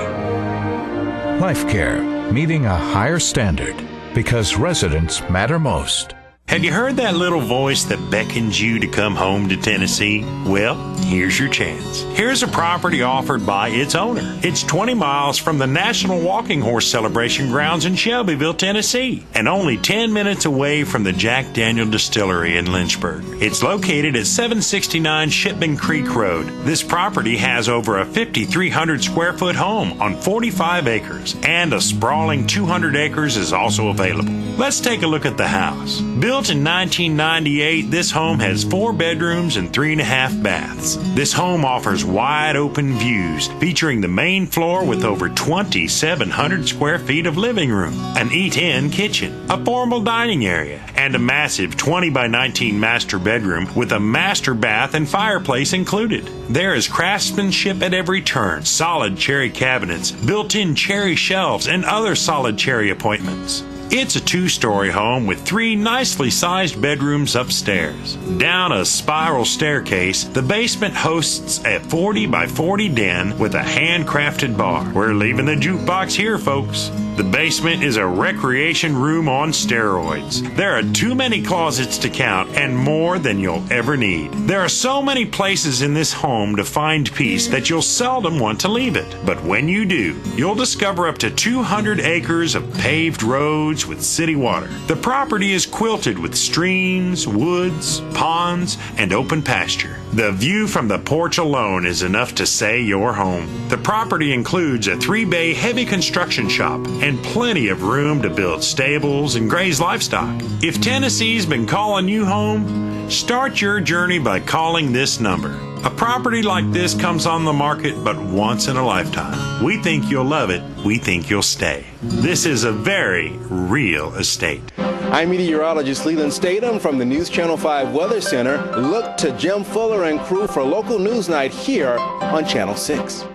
Life Care, meeting a higher standard because residents matter most.
Have you heard that little voice that beckons you to come home to Tennessee? Well, here's your chance. Here's a property offered by its owner. It's 20 miles from the National Walking Horse Celebration grounds in Shelbyville, Tennessee, and only 10 minutes away from the Jack Daniel Distillery in Lynchburg. It's located at 769 Shipman Creek Road. This property has over a 5,300 square foot home on 45 acres, and a sprawling 200 acres is also available. Let's take a look at the house. Built in 1998, this home has 4 bedrooms and 3.5 baths. This home offers wide open views, featuring the main floor with over 2,700 square feet of living room, an eat-in kitchen, a formal dining area, and a massive 20 by 19 master bedroom with a master bath and fireplace included. There is craftsmanship at every turn, solid cherry cabinets, built-in cherry shelves, and other solid cherry appointments. It's a 2-story home with 3 nicely sized bedrooms upstairs. Down a spiral staircase, the basement hosts a 40 by 40 den with a handcrafted bar. We're leaving the jukebox here, folks. The basement is a recreation room on steroids. There are too many closets to count and more than you'll ever need. There are so many places in this home to find peace that you'll seldom want to leave it. But when you do, you'll discover up to 200 acres of paved roads with city water. The property is quilted with streams, woods, ponds, and open pasture. The view from the porch alone is enough to say you're home. The property includes a 3-bay heavy construction shop and plenty of room to build stables and graze livestock. If Tennessee's been calling you home, start your journey by calling this number. A property like this comes on the market but once in a lifetime. We think you'll love it. We think you'll stay. This is a very real estate.
I'm meteorologist Leland Statham from the News Channel 5 Weather Center. Look to Jim Fuller and crew for local news night here on Channel 6.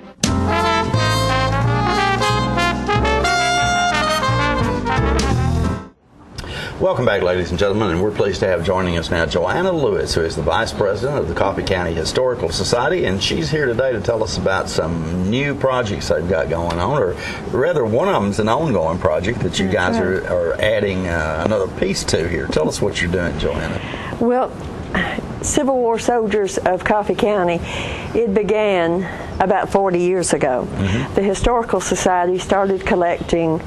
Welcome back, ladies and gentlemen, and we're pleased to have joining us now Joanna Lewis, who is the Vice President of the Coffee County Historical Society, and she's here today to tell us about some new projects they've got going on, or rather one of them's an ongoing project that you guys are adding another piece to here. Tell us what you're doing, Joanna.
Well, Civil War Soldiers of Coffee County, it began about 40 years ago. The Historical Society started collecting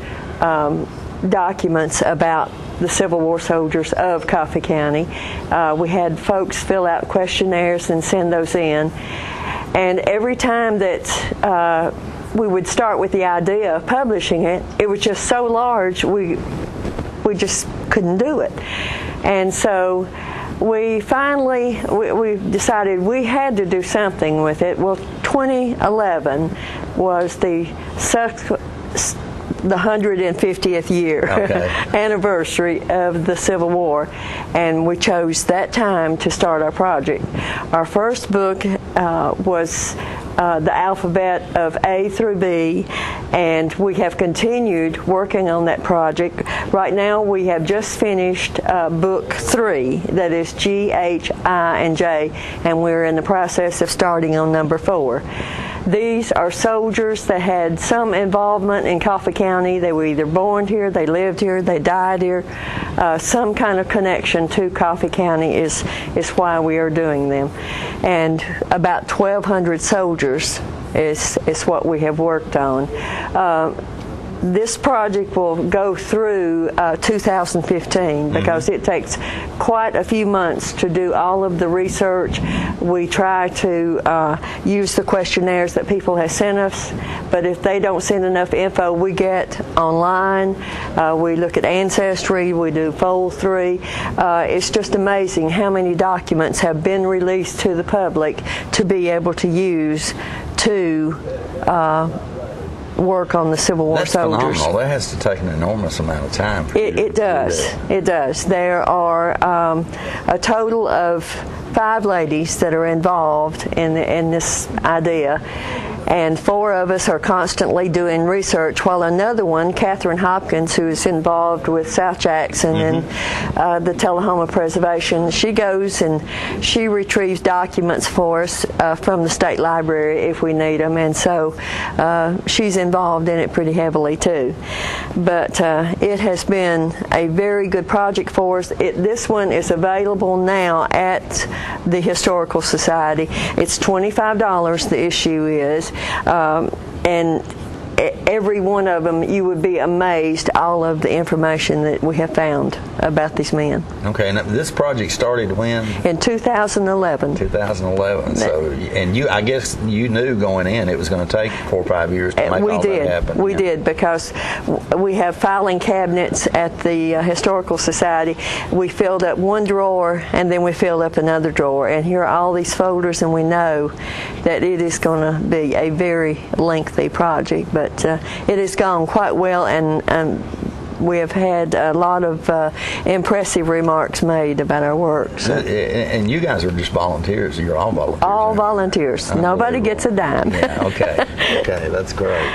documents about the Civil War soldiers of Coffee County. We had folks fill out questionnaires and send those in. And every time that we would start with the idea of publishing it, it was just so large we just couldn't do it. And so we finally we decided we had to do something with it. Well, 2011 was the 150th year anniversary of the Civil War, and we chose that time to start our project. Our first book was the alphabet of A through B, and we have continued working on that project. Right now we have just finished book 3, that is G, H, I, and J, and we're in the process of starting on number 4. These are soldiers that had some involvement in Coffee County. They were either born here, they lived here, they died here. some kind of connection to Coffee County is why we are doing them. And about 1,200 soldiers is what we have worked on. This project will go through 2015 because it takes quite a few months to do all of the research. We try to use the questionnaires that people have sent us, but if they don't send enough info, we get online. We look at Ancestry, we do Fold 3. It's just amazing how many documents have been released to the public to be able to use to work on the Civil War soldiers.
Phenomenal. That has to take an enormous amount of time.
It does. It does. There are a total of 5 ladies that are involved in this idea. And 4 of us are constantly doing research, while another one, Catherine Hopkins, who is involved with South Jackson and the Tullahoma Preservation, she goes and she retrieves documents for us from the State Library if we need them, and so she's involved in it pretty heavily too. But it has been a very good project for us. This one is available now at the Historical Society. It's $25, the issue is. And every one of them, you would be amazed all of the information that we have found about these men.
Okay, and this project started when?
In 2011.
2011. So, and I guess you knew going in it was going to take 4 or 5 years to make all that happen.
We did, because we have filing cabinets at the Historical Society. We filled up one drawer and then we filled up another drawer, and here are all these folders, and we know that it is going to be a very lengthy project, but it has gone quite well, and we have had a lot of impressive remarks made about our work. So.
And you guys are just volunteers. You're all volunteers.
All volunteers. Nobody gets a dime.
Yeah, okay. Okay, that's great.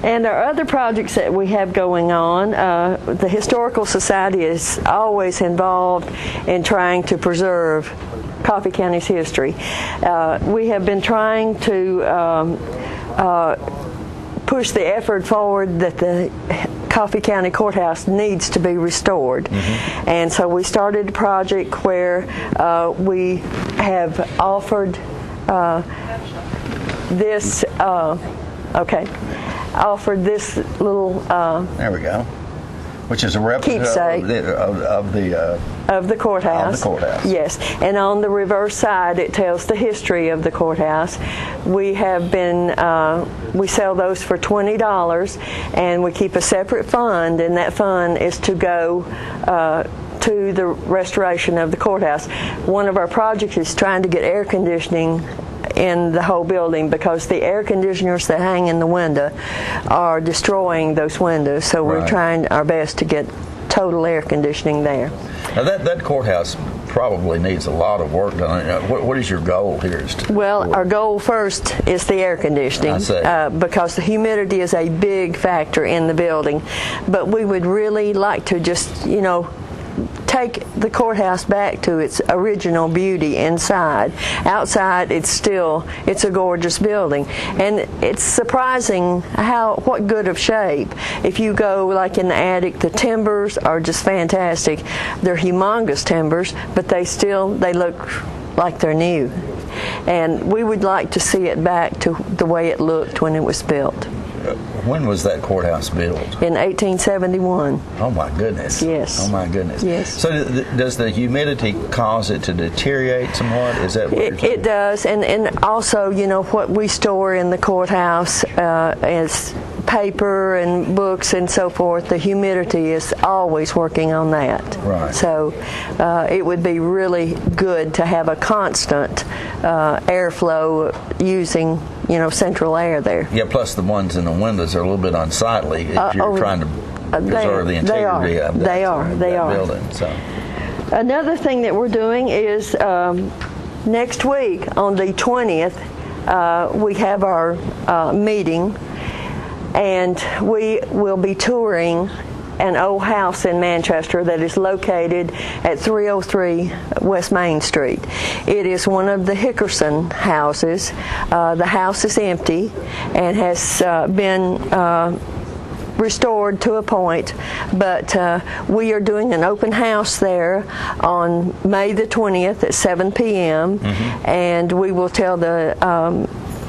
And our other projects that we have going on, the Historical Society is always involved in trying to preserve Coffee County's history. We have been trying to push the effort forward that the Coffee County Courthouse needs to be restored. And so we started a project where we have offered this little
there we go, which is a replica
keepsake of the courthouse.
Of the courthouse.
Yes, and on the reverse side it tells the history of the courthouse. We have been we sell those for $20, and we keep a separate fund, and that fund is to go to the restoration of the courthouse. One of our projects is trying to get air conditioning in the whole building, because the air conditioners that hang in the window are destroying those windows, so we're trying our best to get total air conditioning there.
Now that courthouse probably needs a lot of work done. What is your goal here?
Well, our goal first is the air conditioning, because the humidity is a big factor in the building. But we would really like to just, take the courthouse back to its original beauty inside. Outside, it's a gorgeous building, and it's surprising what good of shape. If you go like in the attic, the timbers are just fantastic. They're humongous timbers, but they look like they're new. And we would like to see it back to the way it looked when it was built.
When was that courthouse built?
In 1871.
Oh my goodness.
Yes.
Oh my goodness.
Yes.
So does the humidity cause it to deteriorate somewhat? Is that what you're saying?
It does, and also, what we store in the courthouse is paper and books and so forth. The humidity is always working on that.
Right.
So it would be really good to have a constant airflow using central air there.
Yeah, plus the ones in the windows are a little bit unsightly if you're trying to preserve the integrity of that building. So.
Another thing that we're doing is next week on the 20th, we have our meeting, and we will be touring an old house in Manchester that is located at 303 West Main Street. It is one of the Hickerson houses. The house is empty and has been restored to a point, but we are doing an open house there on May the 20th at 7 p.m. And we will tell the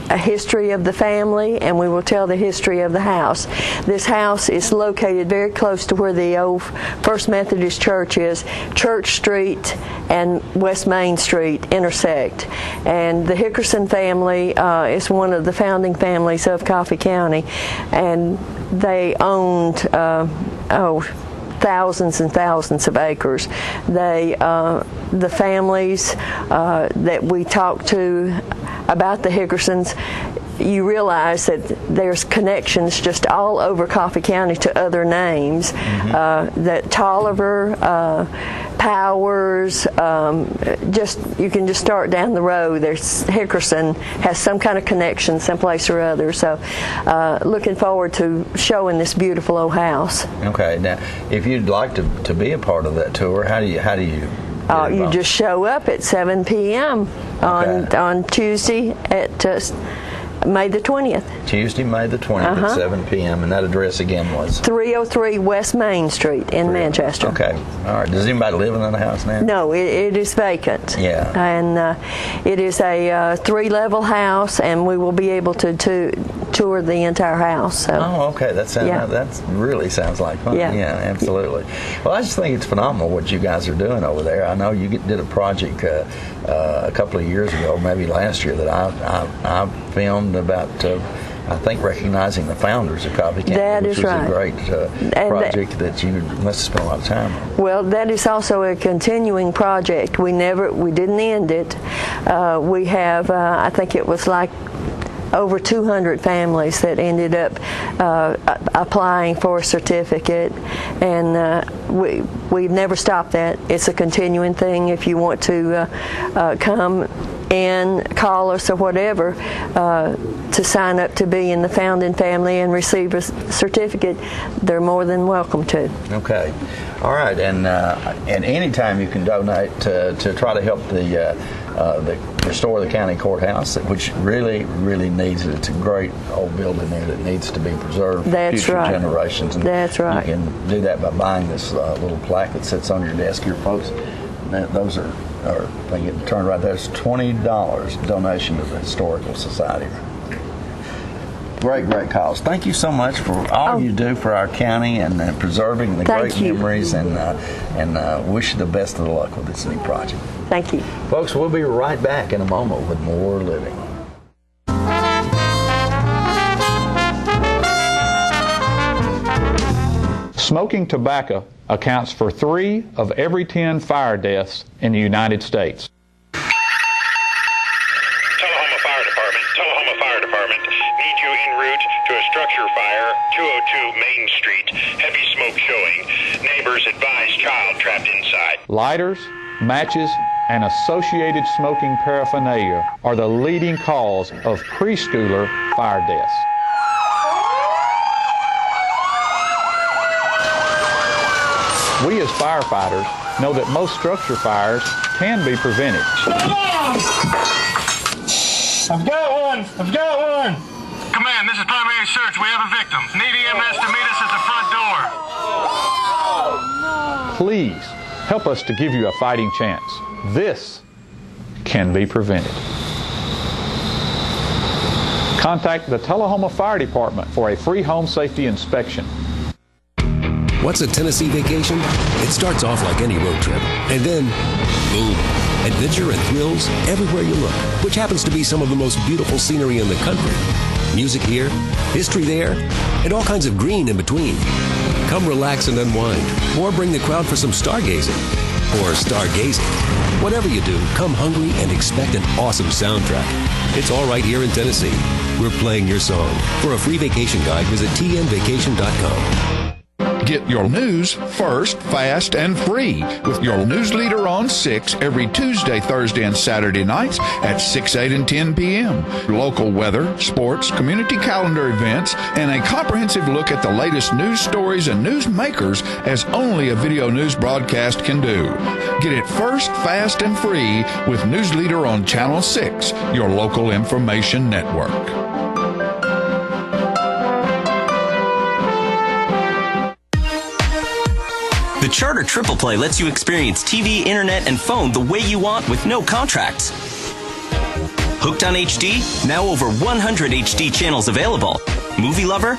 a history of the family, and we will tell the history of the house. This house is located very close to where the old First Methodist Church is. Church Street and West Main Street intersect. And the Hickerson family is one of the founding families of Coffee County, and they owned thousands and thousands of acres. They, the families that we talked to about the Hickersons, you realize that there's connections just all over Coffee County to other names. That Tolliver, Powers, you can just start down the road. There's Hickerson has some kind of connection someplace or other. So looking forward to showing this beautiful old house.
Okay, now if you'd like to be a part of that tour, how do you
you just show up at 7 p.m. on Tuesday at May the 20th.
Tuesday, May the 20th at 7 p.m. And that address again was?
303 West Main Street in Manchester.
Okay. All right. Does anybody live in the house now?
No, it is vacant.
Yeah.
And it is a 3-level house, and we will be able to tour the entire house. So.
Oh, okay. That really sounds like fun.
Yeah.
Absolutely. Well, I just think it's phenomenal what you guys are doing over there. I know you did a project a couple of years ago, maybe last year, that I filmed about, I think, recognizing the founders of Coffee County.
That
which
is
was
right.
a great project that you must have spent a lot of time on.
Well, that is also a continuing project. We didn't end it. We have, I think it was like over 200 families that ended up applying for a certificate, and we've never stopped that. It's a continuing thing. If you want to come in, call us or whatever to sign up to be in the founding family and receive a certificate, they're more than welcome to.
Okay. All right. And anytime you can donate to try to help the restore the county courthouse, which really, really needs it. It's a great old building there that needs to be preserved for future generations. And
that's right.
You can do that by buying this little plaque that sits on your desk here, folks. Those are they get turned right there. It's $20 donation to the Historical Society. Great cause. Thank you so much for all you do for our county and preserving the great memories, and wish you the best of luck with this new project.
Thank you.
Folks, we'll be right back in a moment with more living.
Smoking tobacco accounts for 3 of every 10 fire deaths in the United States.
Tullahoma Fire Department. Need you en route to a structure fire, 202 Main Street. Heavy smoke showing. Neighbors advise child trapped inside.
Lighters, matches, and associated smoking paraphernalia are the leading cause of preschooler fire deaths. We as firefighters know that most structure fires can be prevented.
I've got one. Command, this is primary search. We have a victim. Need EMS to meet us at the front door.
Please help us to give you a fighting chance. This can be prevented. Contact the Tullahoma Fire Department for a free home safety inspection.
What's a Tennessee vacation? It starts off like any road trip, and then, boom, adventure and thrills everywhere you look, which happens to be some of the most beautiful scenery in the country. Music here, history there, and all kinds of green in between. Come relax and unwind, or bring the crowd for some stargazing, or stargazing. Whatever you do, come hungry and expect an awesome soundtrack. It's all right here in Tennessee. We're playing your song. For a free vacation guide, visit tnvacation.com.
Get your news first, fast, and free with your news leader on 6 every Tuesday, Thursday, and Saturday nights at 6, 8, and 10 p.m. Local weather, sports, community calendar events, and a comprehensive look at the latest news stories and news makers as only a video news broadcast can do. Get it first, fast, and free with News Leader on Channel 6, your local information network.
The Charter Triple Play lets you experience TV, internet, and phone the way you want with no contracts. Hooked on HD? Now over 100 HD channels available. Movie lover?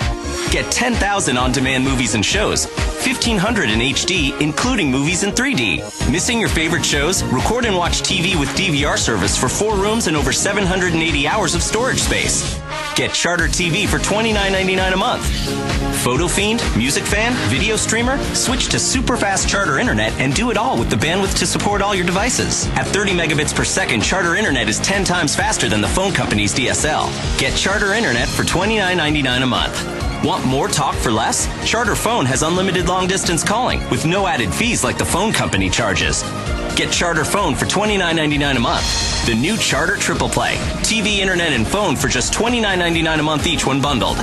Get 10,000 on-demand movies and shows. 1,500 in HD, including movies in 3D. Missing your favorite shows? Record and watch TV with DVR service for 4 rooms and over 780 hours of storage space. Get Charter TV for $29.99 a month. Photo Fiend, Music Fan, Video Streamer? Switch to super fast Charter Internet and do it all with the bandwidth to support all your devices. At 30 megabits per second, Charter Internet is 10 times faster than the phone company's DSL. Get Charter Internet for $29.99 a month. Want more talk for less? Charter Phone has unlimited long-distance calling with no added fees like the phone company charges. Get Charter Phone for $29.99 a month. The new Charter Triple Play. TV, internet, and phone for just $29.99 a month each when bundled.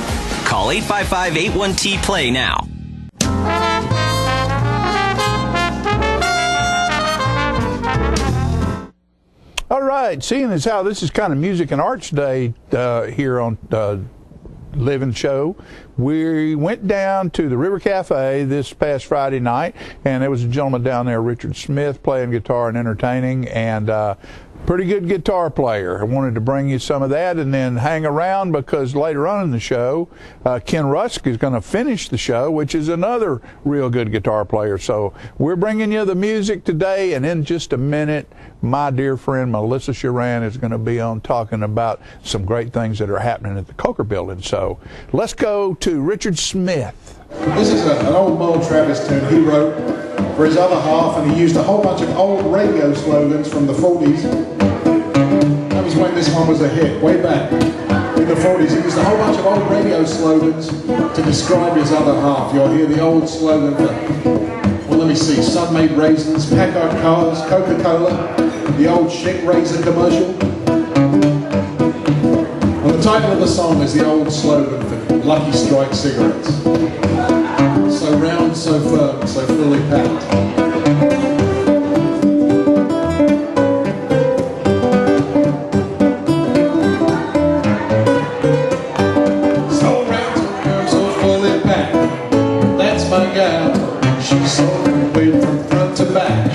Call 855-81-T-PLAY now.
All right, seeing as how this is kind of Music and Arts Day here on Living Show, we went down to the River Cafe this past Friday night, and there was a gentleman down there, Richard Smith, playing guitar and entertaining, and pretty good guitar player. I wanted to bring you some of that and then hang around because later on in the show, Ken Rusk is going to finish the show, which is another real good guitar player. So we're bringing you the music today, and in just a minute, my dear friend Melissa Sharan is going to be on talking about some great things that are happening at the Coker Building. So let's go to Richard Smith.
This is an old Merle Travis tune he wrote for his other half, and he used a whole bunch of old radio slogans from the 40s. That was when this one was a hit, way back in the 40s. He used a whole bunch of old radio slogans to describe his other half. You'll hear the old slogan for, well, let me see, Sun-Made Raisins, Packard Cars, Coca-Cola, the old Schick Razor commercial. And the title of the song is the old slogan for Lucky Strike cigarettes. So round, so firm, so fully packed. So round, so firm, so fully packed. That's my gal. She's so complete from front to back.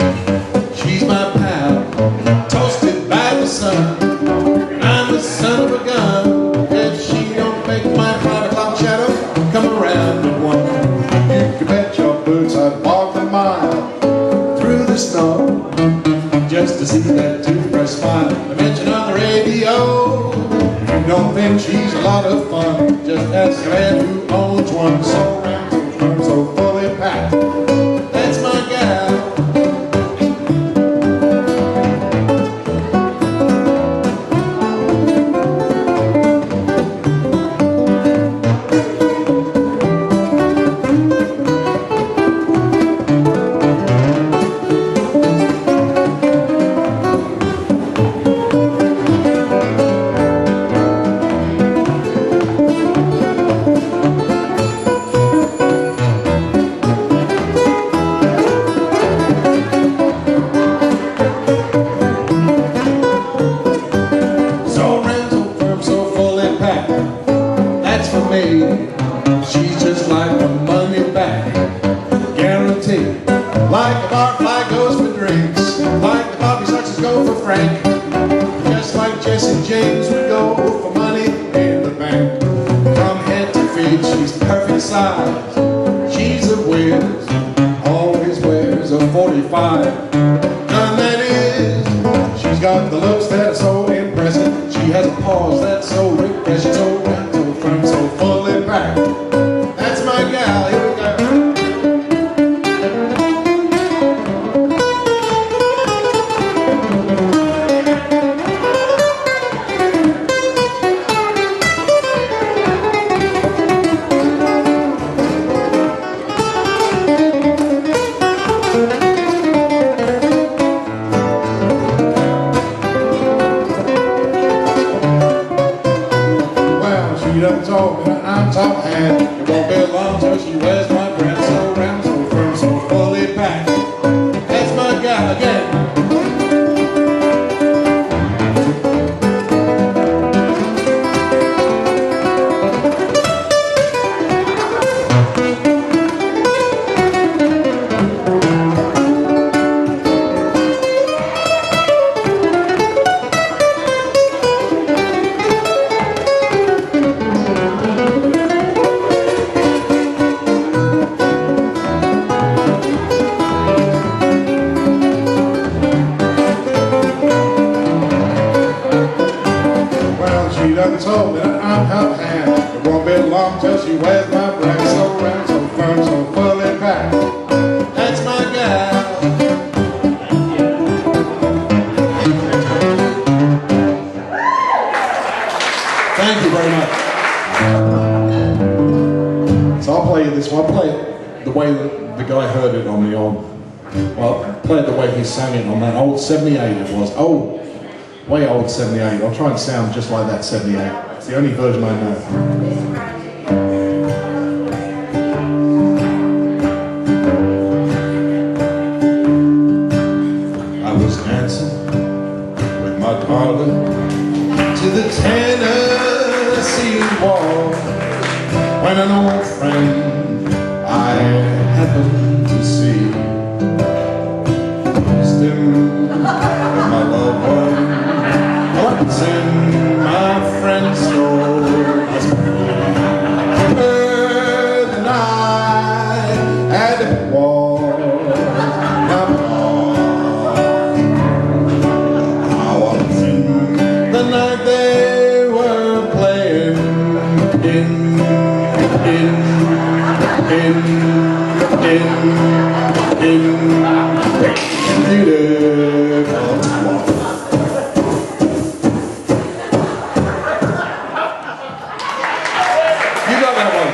She's my pal, toasted by the sun. I'm the son of a gun. If she don't make my 5 o'clock shadow come around at 1, you can bet your boots I'd walk a mile through the snow just to see that toothbrush smile. I mention on the radio. You don't think she's a lot of fun? Just ask a man who owns one. So round, so firm, so fully packed. That's my gal. She's just like the money back, guaranteed. Like the bar fly goes for drinks, like the Bobby Soxers go for Frank, just like Jesse James would go for money in the bank. From head to feet, she's perfect size. She's a whiz, always wears a 45. Done that is, she's got the looks that are so impressive. She has a pause that's so refreshing, so round, so firm, so fully packed. That's my gal, here we go. She doesn't talk, and I'm top hat. It won't be long till she wears my brand. So round, so firm, so fully packed. That's my gal again. woman told me that I'm her hand. It won't be long till she wears my brand. So round, so firm, so fully packed. That's my gal. Thank you very much. So I'll play you this one. I'll play it the way that the guy heard it on the old, well, play it the way he sang it on that old 78 it was. Oh, way old 78. I'll try and sound just like that 78. It's the only version I know. I was dancing with my darling to the Tennessee Waltz when an old friend I happened to see still my loved one what's in my friend's store. Heard the night at the wall. I was in the night they were playing in You got that one.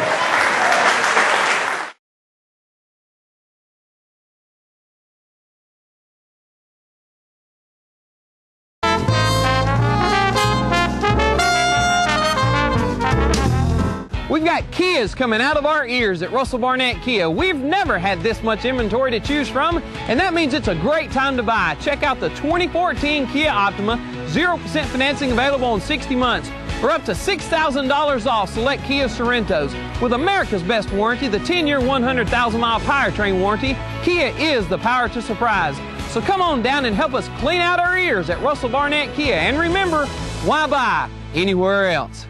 We've got Kias coming out of our ears at Russell Barnett Kia. We've never had this much inventory to choose from, and that means it's a great time to buy. Check out the 2014 Kia Optima, 0% financing available in 60 months, or up to $6,000 off select Kia Sorrentos. With America's best warranty, the 10-year, 100,000-mile powertrain warranty, Kia is the power to surprise. So come on down and help us clean out our ears at Russell Barnett Kia. And remember, why buy anywhere else?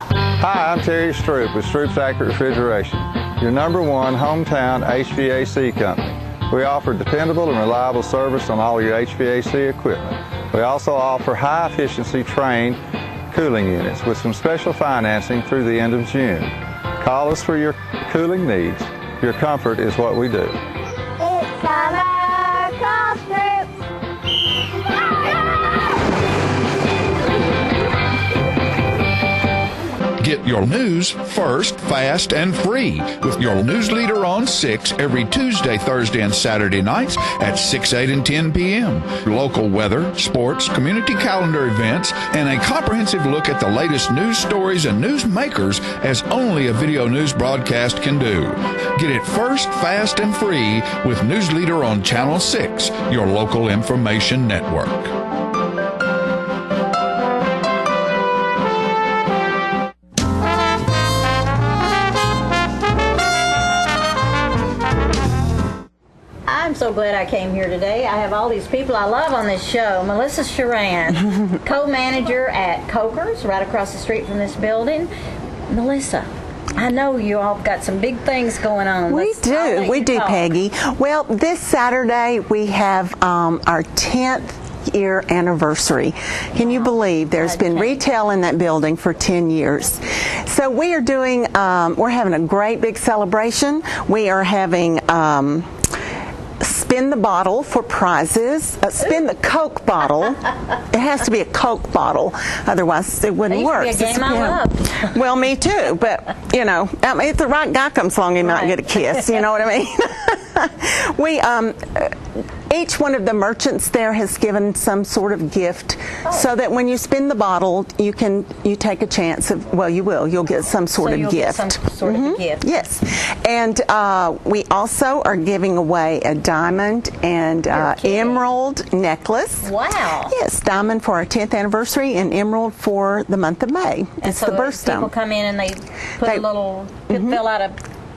Hi, I'm Terry Stroop with Stroop's Accurate Refrigeration, your #1 hometown HVAC company. We offer dependable and reliable service on all your HVAC equipment. We also offer high-efficiency trained cooling units with some special financing through the end of June. Call us for your cooling needs. Your comfort is what we do.
It's summer, call Stroop.
Get your news first, fast, and free with your news leader on 6 every Tuesday, Thursday, and Saturday nights at 6, 8, and 10 p.m. Local weather, sports, community calendar events, and a comprehensive look at the latest news stories and news makers as only a video news broadcast can do. Get it first, fast, and free with News Leader on Channel 6, your local information network.
I'm so glad I came here today. I have all these people I love on this show. Melissa Sharan, co-manager at Coker's, right across the street from this building. Melissa, I know you all got some big things going on.
We do, Peggy. Well, this Saturday we have our 10th year anniversary. Can you believe there's been retail in that building for 10 years? So we are doing, we're having a great big celebration. We are having spin the bottle for prizes. Spin the Coke bottle. It has to be a Coke bottle, otherwise it wouldn't work.
Be a game I love.
Well, me too, but you know, if the right guy comes along, he might get a kiss. You know what I mean? We each one of the merchants there has given some sort of gift, so that when you spin the bottle, you take a chance of, well, you'll get some sort of gift.
Get some sort of gift.
Yes, and we also are giving away a diamond and emerald necklace.
Wow.
Yes, diamond for our 10th anniversary and emerald for the month of May. It's the birthstone.
People come in and they put a little, fill out a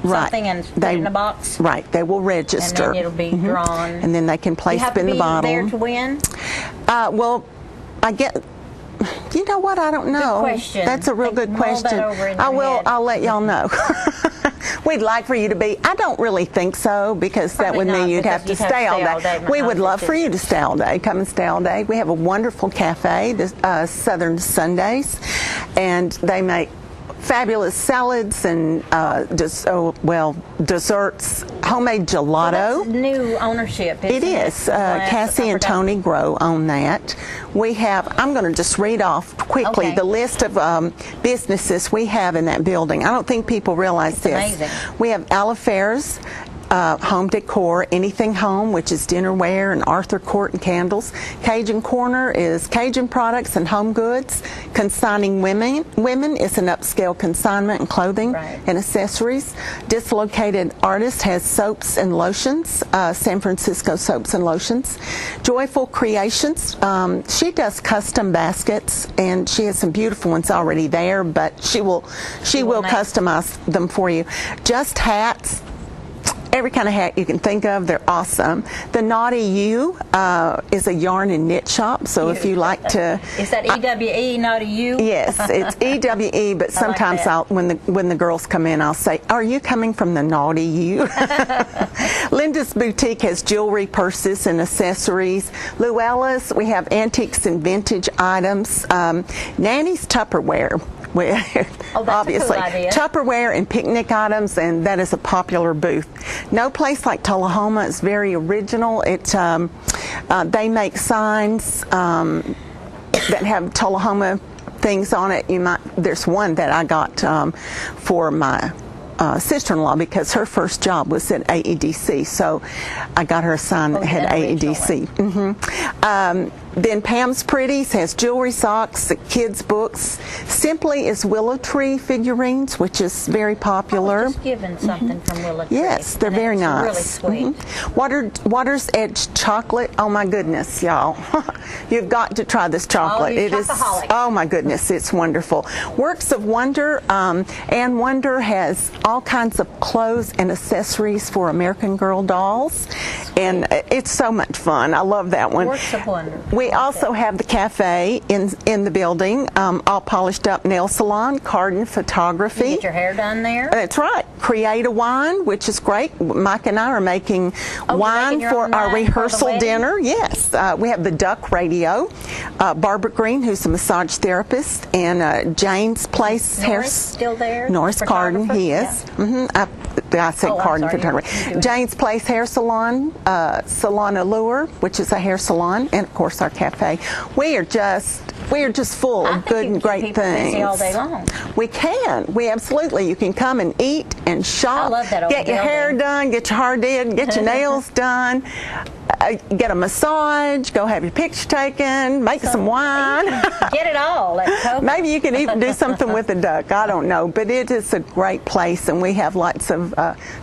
something and put it in a box.
Right, they will register.
And then it'll be drawn.
And then they can play spin the bottle.
You have to be there to win?
Well, I get. You know what? I don't know.
Good question.
That's a real good question.
Mull that over in your head.
I'll let y'all know. We'd like for you to be. I don't really think so, because that would mean you'd have to stay all day. We would love for you to stay all day. Come and stay all day. We have a wonderful cafe, the Southern Sundays, and they make fabulous salads and desserts, homemade gelato.
So that's new ownership, isn't it?
It is. Cassie and Tony Grow own that. We have, I'm going to just read off quickly the list of businesses we have in that building. I don't think people realize this.
Amazing.
We have Alafairs, Home Decor, Anything Home, which is dinnerware, and Arthur Court and candles. Cajun Corner is Cajun products and home goods. Consigning Women is an upscale consignment and clothing and accessories. Dislocated Artist has soaps and lotions, San Francisco soaps and lotions. Joyful Creations, she does custom baskets, and she has some beautiful ones already there, but she will customize them for you. Just Hats. Every kind of hat you can think of, they're awesome. The Naughty You is a yarn and knit shop, so if you like to...
Is that EWE, Naughty You?
Yes, it's EWE, but sometimes when the girls come in, I'll say, are you coming from the Naughty You? Linda's Boutique has jewelry, purses, and accessories. Luella's, we have antiques and vintage items. Nanny's Tupperware. Obviously,
a cool idea.
Tupperware and picnic items, and that is a popular booth. No place like Tullahoma. It's very original. They make signs that have Tullahoma things on it. There's one that I got for my sister-in-law, because her first job was at AEDC, so I got her a sign that had AEDC. Then Pam's Pretties has jewelry, socks, kids' books. Simply is Willow Tree figurines, which is very popular.
I was just given something from Willow Tree.
Yes, they're very nice.
Really sweet.
Water's Edge chocolate. Oh my goodness, y'all! You've got to try this chocolate.
Oh,
it is. Oh my goodness, it's wonderful. Works of Wonder. Ann Wonder has all kinds of clothes and accessories for American Girl dolls, and it's so much fun. I love that one.
Works of Wonder.
We also have the cafe in the building, all polished up nail salon, Cardin Photography.
You get your hair done there?
That's right. Create a Wine, which is great. Mike and I are making wine for our rehearsal dinner. Yes. We have the Duck Radio. Barbara Green, who's a massage therapist, and Jane's Place
Norris still there?
Norris Cardin, he is.
Yeah.
I said Cardin Photography. Jane's Place Hair Salon, Salon Allure, which is a hair salon, and of course our cafe. We are just full of good and great things.
Busy all day long.
We can. We absolutely. You can come and eat and shop.
I love that old
Get your hair done. Get your hair did. Get your nails done. Get a massage. Go have your picture taken. Make some wine.
Get it all at Coker's.
Maybe you can even do something with the duck. I don't know, but it is a great place, and we have lots of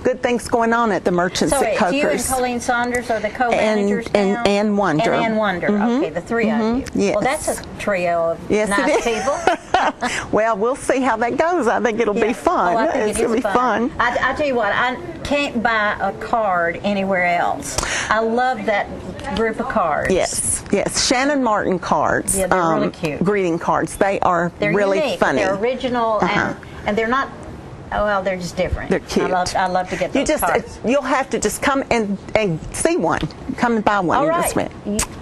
good things going on at the Merchants at Coker's.
So you and Colleen Saunders are the co-managers now?
And Ann Wonder.
And Ann Wonder. Okay, the three of you.
Yes.
Well, that's a trio of nice people.
Well, we'll see how that goes. I think it'll be fun.
I think
it's going to be fun.
I tell you what, I can't buy a card anywhere else. I love that group of cards.
Yes. Shannon Martin cards.
Yeah, they're really cute.
Greeting cards. They're really
unique.
funny.
They're original, and they're not. Well, they're just different.
They're cute.
I love to get those cards.
You'll have to just come and see one. Come and buy one.
All right.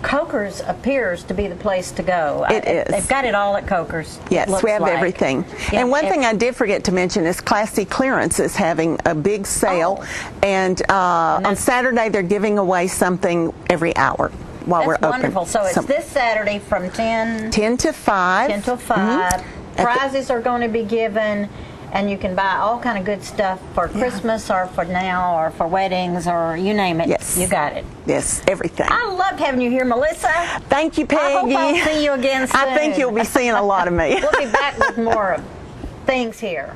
Coker's appears to be the place to go.
It is.
They've got it all at Coker's.
Yes, we have everything.
Yeah,
and one thing I did forget to mention is Classy Clearance is having a big sale, and on Saturday they're giving away something every hour while we're open.
That's wonderful. So it's this Saturday from 10
to 5.
10 till 5. Prizes are going to be given. And you can buy all kind of good stuff for Christmas or for now or for weddings or you name it.
Yes.
You got it.
Yes, everything.
I loved having you here, Melissa.
Thank you, Peggy.
I hope I'll see you again soon.
I think you'll be seeing a lot of me.
We'll be back with more things here.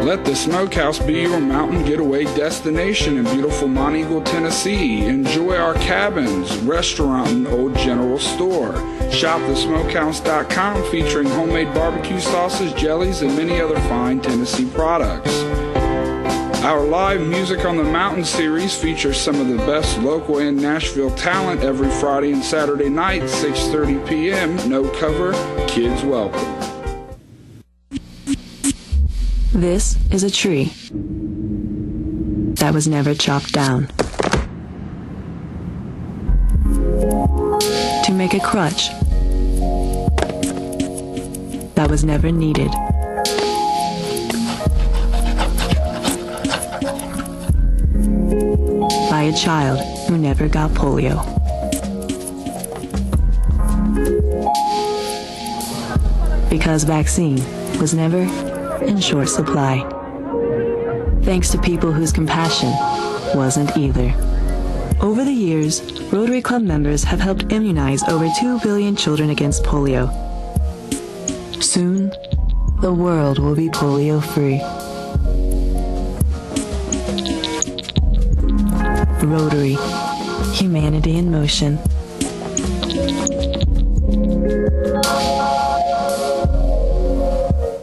Let the Smokehouse be your mountain getaway destination in beautiful Monteagle, Tennessee. Enjoy our cabins, restaurant, and old general store. Shop thesmokehouse.com featuring homemade barbecue sauces, jellies, and many other fine Tennessee products. Our live Music on the Mountain series features some of the best local and Nashville talent every Friday and Saturday night, 6:30 p.m. No cover, kids welcome.
This is a tree that was never chopped down to make a crutch that was never needed. By a child who never got polio. Because vaccine was never in short supply. Thanks to people whose compassion wasn't either. Over the years, Rotary Club members have helped immunize over 2 billion children against polio. Soon, the world will be polio-free. Rotary, humanity in motion.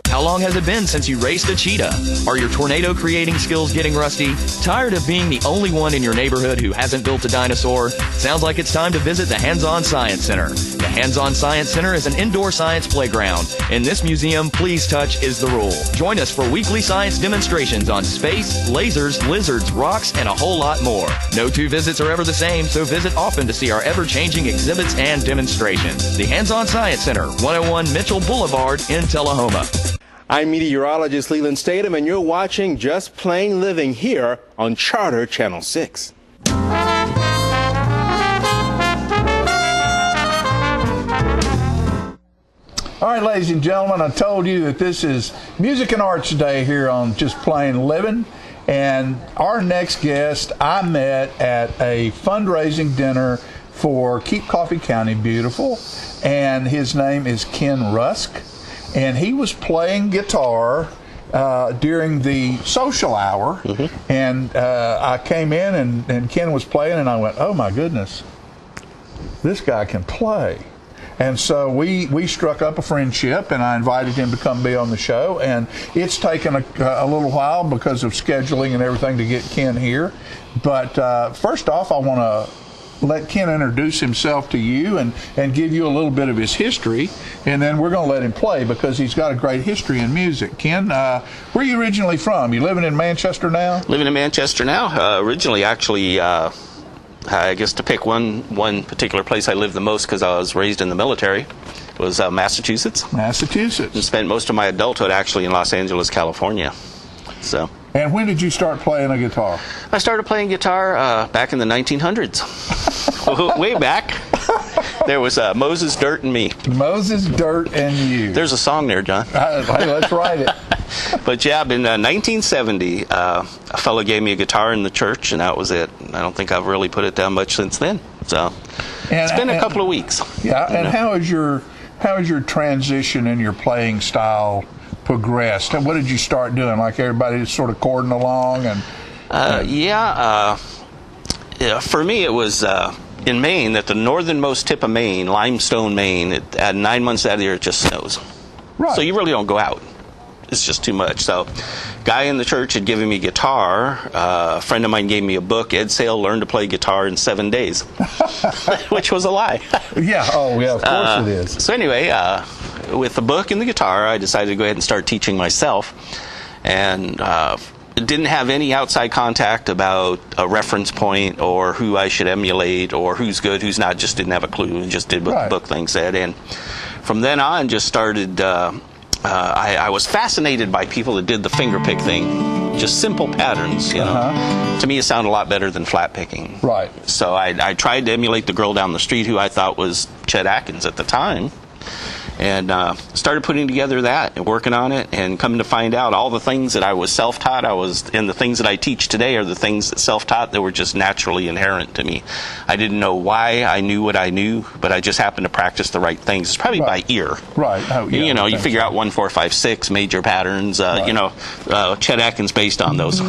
How long has it been since you raced a cheetah? Are your tornado creating skills getting rusty? Tired of being the only one in your neighborhood who hasn't built a dinosaur? Sounds like it's time to visit the Hands-On Science Center. The Hands-On Science Center is an indoor science playground. In this museum, please touch is the rule. Join us for weekly science demonstrations on space, lasers, lizards, rocks, and a whole lot more. No two visits are ever the same, so visit often to see our ever-changing exhibits and demonstrations. The Hands-On Science Center, 101 Mitchell Boulevard in Tullahoma.
I'm meteorologist Leland Statham, and you're watching Just Plain Living here on Charter Channel 6.
All right, ladies and gentlemen, I told you that this is Music and Arts Day here on Just Plain Living. And our next guest I met at a fundraising dinner for Keep Coffee County Beautiful. And his name is Ken Rusk. And he was playing guitar during the social hour, and I came in and Ken was playing, and I went, oh my goodness, this guy can play. And so we struck up a friendship, and I invited him to come be on the show, and it's taken a little while because of scheduling and everything to get Ken here. But first off, I want to let Ken introduce himself to you and give you a little bit of his history, and then we're going to let him play because he's got a great history in music. Ken, where are you originally from? You living in Manchester now?
Living in Manchester now. Originally, actually, I guess to pick one particular place I lived the most because I was raised in the military was Massachusetts.
Massachusetts.
And spent most of my adulthood actually in Los Angeles, California. So.
And when did you start playing a guitar?
I started playing guitar back in the 1900s. Way back. There was Moses, Dirt, and me.
Moses, Dirt, and you.
There's a song there, John.
Hey, let's write it.
But yeah, in 1970, a fellow gave me a guitar in the church, and that was it. I don't think I've really put it down much since then. So it's been a couple of weeks.
Yeah, and how is your transition in your playing style progressed? What did you start doing? Like everybody just sort of chording along? And
for me it was in Maine, at the northernmost tip of Maine, Limestone, Maine. At 9 months out of the year, it just snows. Right. So you really don't go out. It's just too much. So guy in the church had given me a guitar. A friend of mine gave me a book. Ed Sale Learned to Play Guitar in 7 Days, which was a lie.
Yeah. Oh, yeah. Of course it is.
So anyway, with the book and the guitar, I decided to go ahead and start teaching myself, and didn't have any outside contact about a reference point or who I should emulate or who's good, who's not. Just didn't have a clue, and just did what the book thing said. And from then on, just started. I was fascinated by people that did the finger pick thing, just simple patterns. You know, to me, it sounded a lot better than flat picking.
Right.
So I tried to emulate the girl down the street who I thought was Chet Atkins at the time. And started putting together that and working on it, and coming to find out all the things that I was self-taught, and the things that I teach today are the things that self-taught that were just naturally inherent to me. I didn't know why I knew what I knew, but I just happened to practice the right things. It's probably by ear.
Right. Oh, yeah,
you know, you figure out 1, 4, 5, 6 major patterns. You know, Chet Atkins based on those.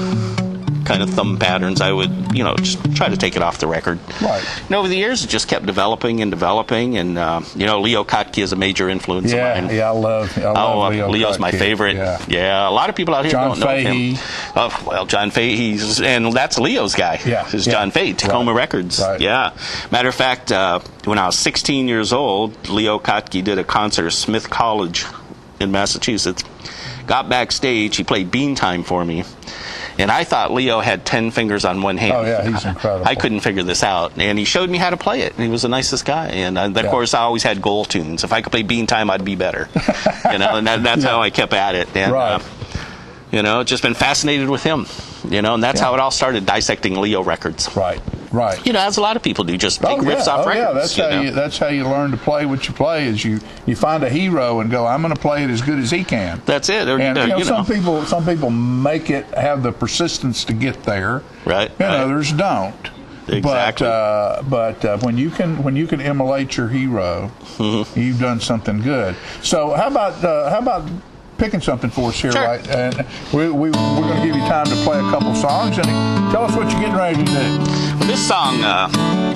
kind of thumb patterns, I would, just try to take it off the record.
Right.
And over the years, it just kept developing, and Leo Kottke is a major influence of mine.
Yeah, I love Leo
Leo's
Kottke.
my favorite.
Yeah.
A lot of people out here
John
don't know
Fahey.
him. Oh, well, John Fahey, and that's Leo's guy.
Yeah.
Is John Fahey, Tacoma Records.
Right.
Yeah. Matter of fact, when I was 16 years old, Leo Kottke did a concert at Smith College in Massachusetts. Got backstage, he played Bean Time for me. And I thought Leo had 10 fingers on one hand.
Oh, yeah, he's incredible.
I couldn't figure this out. And he showed me how to play it. And he was the nicest guy. And, of course, I always had goal tunes. If I could play Bean Time, I'd be better. And that's how I kept at it. And, just been fascinated with him. And that's how it all started, dissecting Leo records.
Right.
As a lot of people do, just take riffs off records.
Yeah, that's how you learn to play what you play. Is you find a hero and go, I'm going to play it as good as he can.
That's it.
Some people make it have the persistence to get there.
Right.
Others don't.
Exactly.
But when you can emulate your hero, you've done something good. So how about picking something for us here, right? And we're going to give you time to play a couple songs, and tell us what you're getting ready to do.
Well, this song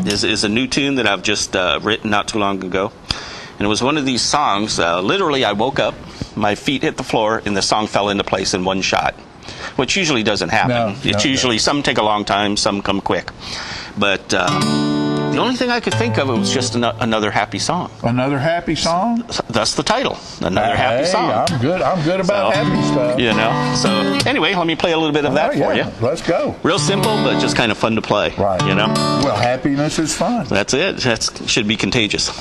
is a new tune that I've just written not too long ago, and it was one of these songs. Literally, I woke up, my feet hit the floor, and the song fell into place in one shot, which usually doesn't happen. It's usually some take a long time, some come quick, but. The only thing I could think of was just another happy song.
Another happy song?
That's the title. Another happy song.
I'm good about happy stuff.
So anyway, let me play a little bit of that for you.
Let's go.
Real simple, but just kind of fun to play.
Right. Well, happiness is fun.
That's it. That should be contagious.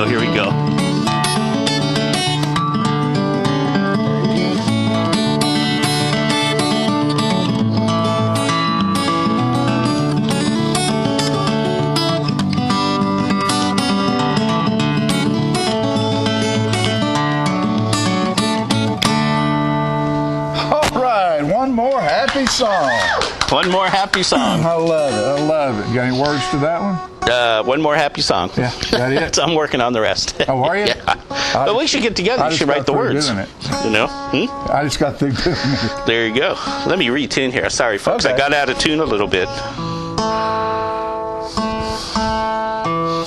Here we go.
All right, one more happy song.
One more happy song.
I love it. Got any words to that one?
One more happy song.
Yeah, that it?
I'm working on the rest.
Oh, are you?
Yeah. But we should get together. You should write the words.
I just got through doing it.
There you go. Let me retune here. Sorry, folks.
Okay.
I got out of tune a little bit.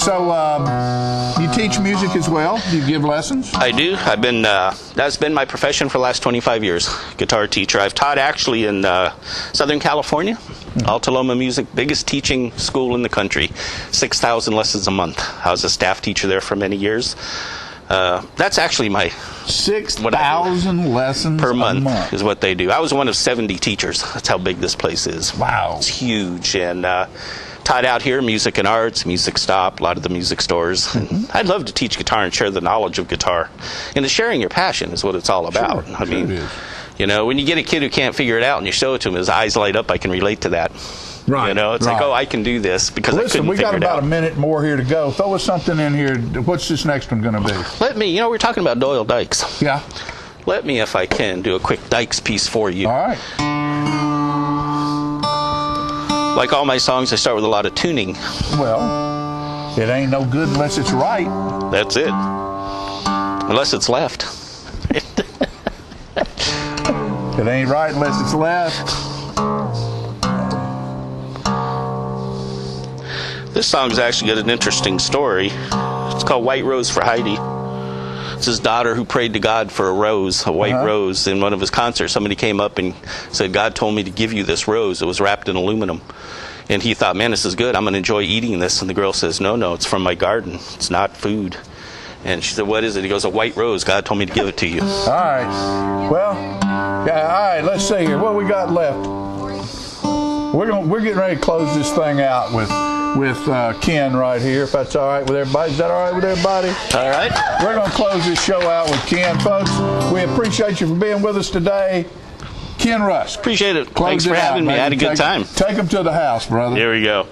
So, you teach music as well? Do you give lessons?
I do. I've been that's been my profession for the last 25 years. Guitar teacher. I've taught actually in Southern California. Altaloma Music, biggest teaching school in the country. 6,000 lessons a month. I was a staff teacher there for many years. That's actually my
6,000 lessons
per month is what they do. I was one of 70 teachers. That's how big this place is.
Wow.
It's huge. And taught out here, Music and Arts, Music Stop, a lot of the music stores. Mm-hmm. I'd love to teach guitar and share the knowledge of guitar. And the sharing your passion is what it's all about.
Sure,
I mean, You know, when you get a kid who can't figure it out and you show it to him, his eyes light up. I can relate to that.
Right.
You know, it's like, oh, I can do this because I couldn't figure it out.
Listen, we got about a minute more here to go. Throw us something in here. What's this next one going to be?
Let me, we're talking about Doyle Dykes.
Yeah.
Let me, if I can, do a quick Dykes piece for you.
All right.
Like all my songs, I start with a lot of tuning.
Well, it ain't no good unless it's right.
That's it. Unless it's left.
It ain't right unless it's left.
This song's actually got an interesting story. It's called White Rose for Heidi. It's his daughter who prayed to God for a rose, a white rose. In one of his concerts, somebody came up and said, God told me to give you this rose. It was wrapped in aluminum. And he thought, man, this is good. I'm going to enjoy eating this. And the girl says, no, it's from my garden. It's not food. And she said, what is it? He goes, a white rose. God told me to give it to you.
All right. Well, yeah, all right, let's see here. What we got left? We're getting ready to close this thing out with Ken right here, if that's all right with everybody. Is that all right with everybody?
All right.
We're going to close this show out with Ken. Folks, we appreciate you for being with us today. Ken Rusk.
Appreciate it. Thanks for having me. I had a good time.
Take them to the house, brother.
Here we go.